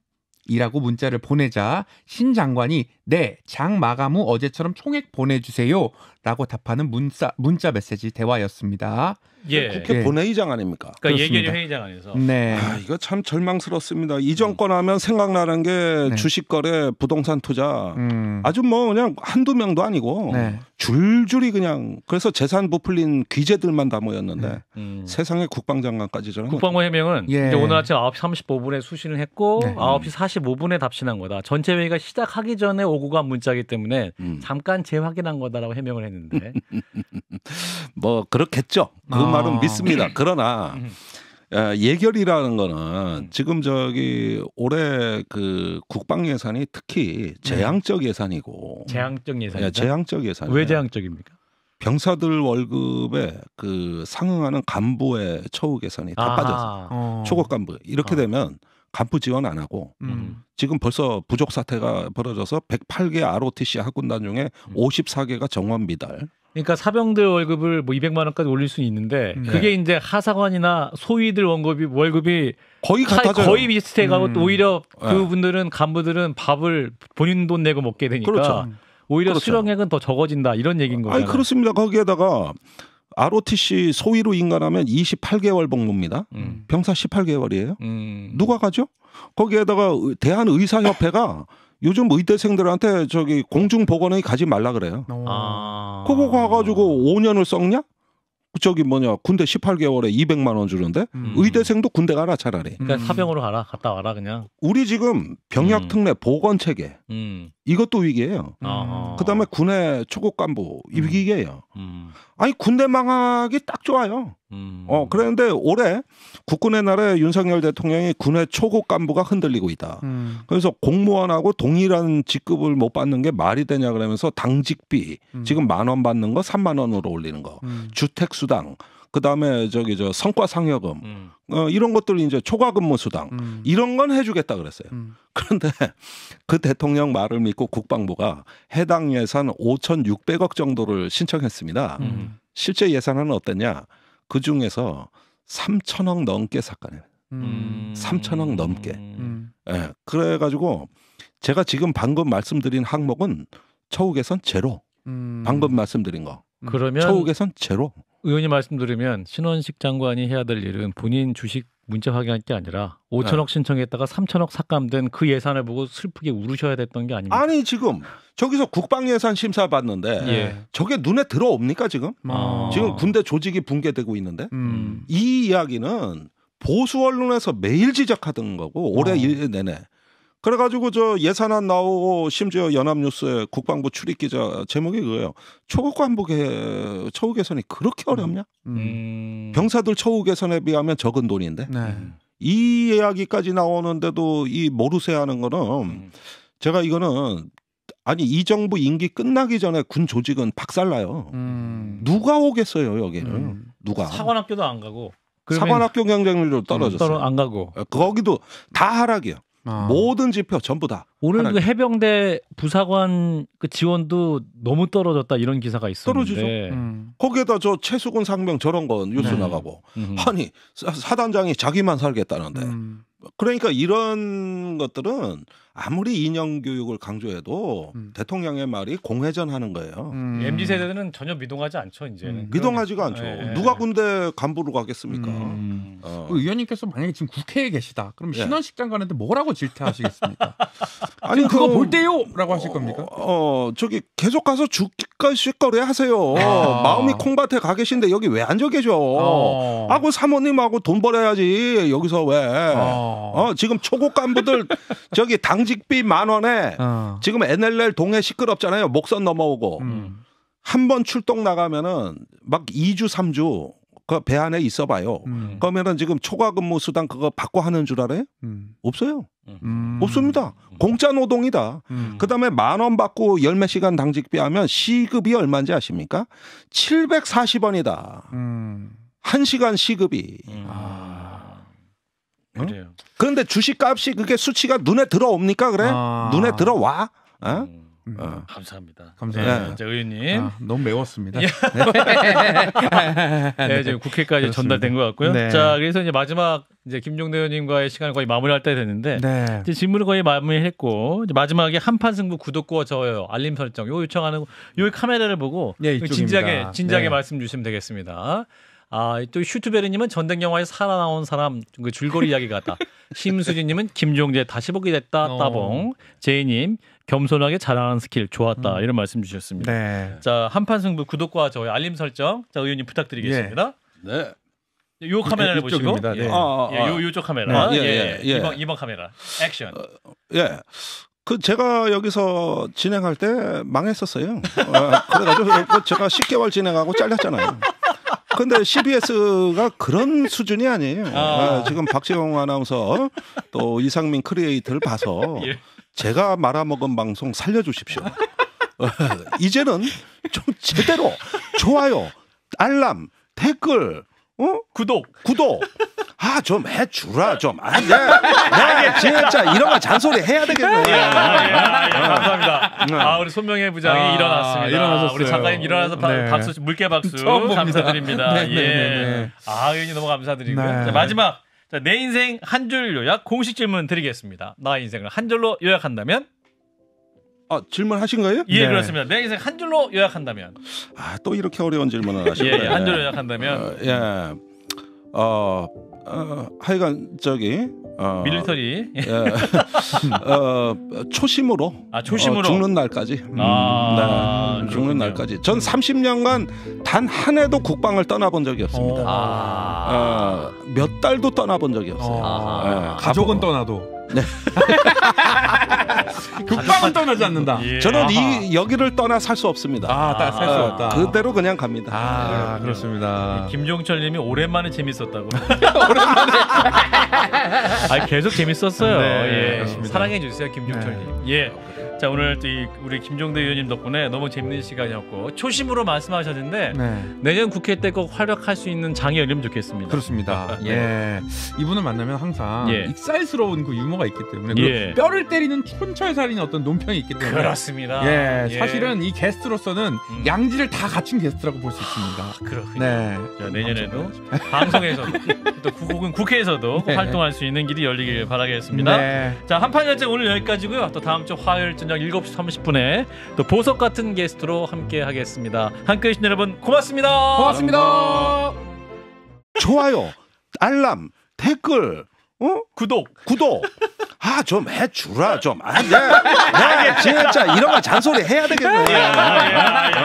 이라고 문자를 보내자 신 장관이 네, 장 마감 후 어제처럼 총액 보내주세요 라고 답하는 문자 메시지 대화였습니다. 예. 국회 본회의장 아닙니까? 그러니까 예결위 회의장 안에서. 네. 이거 참 절망스럽습니다. 이 정권 하면 생각나는 게 주식거래, 부동산 투자 아주 뭐 그냥 한두 명도 아니고 줄줄이 그냥 그래서 재산 부풀린 귀재들만 다 모였는데 세상에 국방장관까지 저런. 국방부 해명은 이제 오늘 아침 9시 35분에 수신을 했고 9시 45분에 답신한 거다. 전체 회의가 시작하기 전에 오고 간 문자이기 때문에 잠깐 재확인한 거다라고 해명을 했는데. 뭐 그렇겠죠. 그 말은 믿습니다. 그러나 예결이라는 거는 지금 저기 올해 그 국방 예산이 특히 재앙적 예산이고 재앙적 예산이다. 재앙적 예산. 왜 재앙적입니까? 병사들 월급에 그 상응하는 간부의 처우 개선이 다 빠져서 초급 간부 이렇게 되면 간부 지원 안 하고 지금 벌써 부족 사태가 벌어져서 108개 ROTC 학군단 중에 54개가 정원 미달. 그러니까 사병들 월급을 뭐 200만 원까지 올릴 수 있는데 그게 이제 하사관이나 소위들 월급이 거의 같아져요. 거의 비슷해가고 오히려 그분들은 간부들은 밥을 본인 돈 내고 먹게 되니까 그렇죠. 오히려 수령액은 더 적어진다 이런 얘기인 거예요. 아니 그렇습니다. 거기에다가 ROTC 소위로 인간하면 28개월 복무입니다. 병사 18개월이에요. 누가 가죠? 거기에다가 대한의사협회가 요즘 의대생들한테 저기 공중보건의 가지 말라 그래요. 그거 가가지고 5년을 썩냐? 저기 뭐냐 군대 18개월에 200만 원 주는데 의대생도 군대 가라 차라리. 그러니까 사병으로 가라 갔다 와라 그냥. 우리 지금 병역 특례 보건 체계 이것도 위기예요. 그다음에 군의 초급 간부 위기예요. 아니 군대 망하기 딱 좋아요. 그런데 올해 국군의 날에 윤석열 대통령이 군의 초급 간부가 흔들리고 있다. 그래서 공무원하고 동일한 직급을 못 받는 게 말이 되냐 그러면서 당직비 지금 10,000원 받는 거 30,000원으로 올리는 거, 주택수당, 그다음에 저기 저 성과상여금 이런 것들 이제 초과근무수당 이런 건 해주겠다 그랬어요. 그런데 그 대통령 말을 믿고 국방부가 해당 예산 5,600억 정도를 신청했습니다. 실제 예산은 어땠냐? 그 중에서 3,000억 넘게 삭감해요. 3,000억 넘게. 예, 그래가지고 제가 지금 방금 말씀드린 항목은 처우 개선 제로. 방금 말씀드린 거. 그러면 처우 개선 제로. 의원님 말씀드리면 신원식 장관이 해야 될 일은 본인 주식 문자 확인할 게 아니라 5천억 신청했다가 3천억 삭감된 그 예산을 보고 슬프게 울으셔야 됐던 게 아닙니까? 아니 지금 저기서 국방 예산 심사 받는데 저게 눈에 들어옵니까 지금? 지금 군대 조직이 붕괴되고 있는데 이 이야기는 보수 언론에서 매일 지적하던 거고 올해 내내. 그래가지고 저 예산안 나오고 심지어 연합뉴스에 국방부 출입기자 제목이 그거예요. 초급 간부 처우 개선이 그렇게 어렵냐? 병사들 처우 개선에 비하면 적은 돈인데 이 이야기까지 나오는데도 이 모르쇠하는 거는 제가 이거는 아니 이 정부 임기 끝나기 전에 군 조직은 박살나요. 누가 오겠어요 여기는? 누가? 사관학교도 안 가고 사관학교 경쟁률도 떨어졌어요. 안 가고 거기도 다 하락이요. 모든 지표 전부 다. 오늘 그 해병대 부사관 그 지원도 너무 떨어졌다 이런 기사가 있었는데. 떨어지죠. 거기에다 저 최수근 상병 저런 거 뉴스 나가고. 아니 사단장이 자기만 살겠다는데. 그러니까 이런 것들은 아무리 이념 교육을 강조해도 대통령의 말이 공회전 하는 거예요. MZ 세대는 전혀 미동하지 않죠, 이제는. 미동하지가 않죠. 누가 군대 간부로 가겠습니까? 의원님께서 만약에 지금 국회에 계시다. 그럼 신원식 장관한테 뭐라고 질타하시겠습니까? 아니 그거 볼 때요라고 하실 겁니까? 저기 계속 가서 죽거리 하세요. 마음이 콩밭에 가 계신데 여기 왜 앉아 계셔? 하고 사모님하고 돈 벌어야지. 여기서 왜? 지금 초급 간부들 저기 당직비 10,000원에 지금 NLL 동해 시끄럽잖아요. 목선 넘어오고 한 번 출동 나가면은 막 2주 3주 그 배 안에 있어봐요. 그러면은 지금 초과근무 수당 그거 받고 하는 줄 알아요? 없어요. 없습니다. 공짜 노동이다. 그다음에 10,000원 받고 10몇 시간 당직비 하면 시급이 얼마인지 아십니까? 740원이다. 1시간 시급이. 그래요. 그런데 주식값이 그게 수치가 눈에 들어옵니까? 그래? 눈에 들어와? 감사합니다. 감사합니다. 자, 의원님. 너무 매웠습니다. 네, 지금 국회까지 전달된 것 같고요. 네. 자, 그래서 이제 마지막 이제 김종대 의원님과의 시간을 거의 마무리할 때 됐는데 네. 이제 질문을 거의 마무리했고 이제 마지막에 한판 승부 구독과 좋아요, 알림 설정 요 요청하는 요 카메라를 보고 네, 진지하게 네. 말씀 주시면 되겠습니다. 또 슈트베리님은 전쟁 영화에서 살아나온 사람 그 줄거리 이야기 같다. 심수진님은 김종대 다시 보게 됐다. 따봉. 제이님 겸손하게 자랑하는 스킬 좋았다. 이런 말씀 주셨습니다. 네. 자, 한판 승부 구독과 좋아요, 알림 설정. 자, 의원님 부탁드리겠습니다. 네. 요 카메라를 보시고 네. 요쪽 카메라. 이번 카메라. 액션. 제가 여기서 진행할 때 망했었어요. 그래가지고 제가 10개월 진행하고 잘렸잖아요. 근데 CBS가 그런 수준이 아니에요. 지금 박재홍 아나운서 또 이상민 크리에이터를 봐서 제가 말아먹은 방송 살려주십시오. 이제는 좀 제대로 좋아요, 알람, 댓글, 구독. 좀 해주라 좀. 네, 진짜 이런 거 잔소리 해야 되겠네. 감사합니다. 우리 손명혜 부장이 일어났습니다. 일어나셨어요. 우리 작가님 일어나서 박수, 물개 박수 감사드립니다. 의원님 너무 감사드리고요. 네. 자, 마지막 내 인생 한 줄 요약 공식 질문 드리겠습니다. 나의 인생을 한 줄로 요약한다면? 질문하신 거예요? 예, 네. 그렇습니다. 내 인생 한 줄로 요약한다면? 또 이렇게 어려운 질문을 하시네요. 한 줄로 요약한다면? 하여간 밀리터리 초심으로 죽는 날까지 죽는 날까지 전 30년간 단 한 해도 국방을 떠나본 적이 없습니다. 몇 달도 떠나본 적이 없어요. 가족은 떠나도 네. 국방은 떠나지 않는다. 저는 여기를 떠나 살 수 없습니다. 살 수 없다. 그대로 그냥 갑니다. 그렇습니다. 김종철님이 오랜만에 재밌었다고. 오랜만에. 계속 재밌었어요. 네, 사랑해 주세요, 김종철님. 네. 자, 오늘 우리 김종대 의원님 덕분에 너무 재밌는 시간이었고 초심으로 말씀하셨는데 내년 국회 때 꼭 활약할 수 있는 장이 열리면 좋겠습니다. 그렇습니다. 이분을 만나면 항상 익살스러운 그 유머가 있기 때문에 뼈를 때리는 촌철살인의 어떤 논평이 있기 때문에 그렇습니다. 사실은 이 게스트로서는 양지를 다 갖춘 게스트라고 볼 수 있습니다. 그렇군요. 자, 내년에도 방송에서도 또 국회에서도 활동할 수 있는 길이 열리길 바라겠습니다. 자, 한판 열정 오늘 여기까지고요. 또 다음 주 화요일 저녁 7시 30분에 또 보석 같은 게스트로 함께 하겠습니다. 함께해 주신 여러분 고맙습니다. 좋아요, 알람, 댓글, 구독. 좀 해주라 좀. 네, 진짜 이런 거 잔소리 해야 되겠네.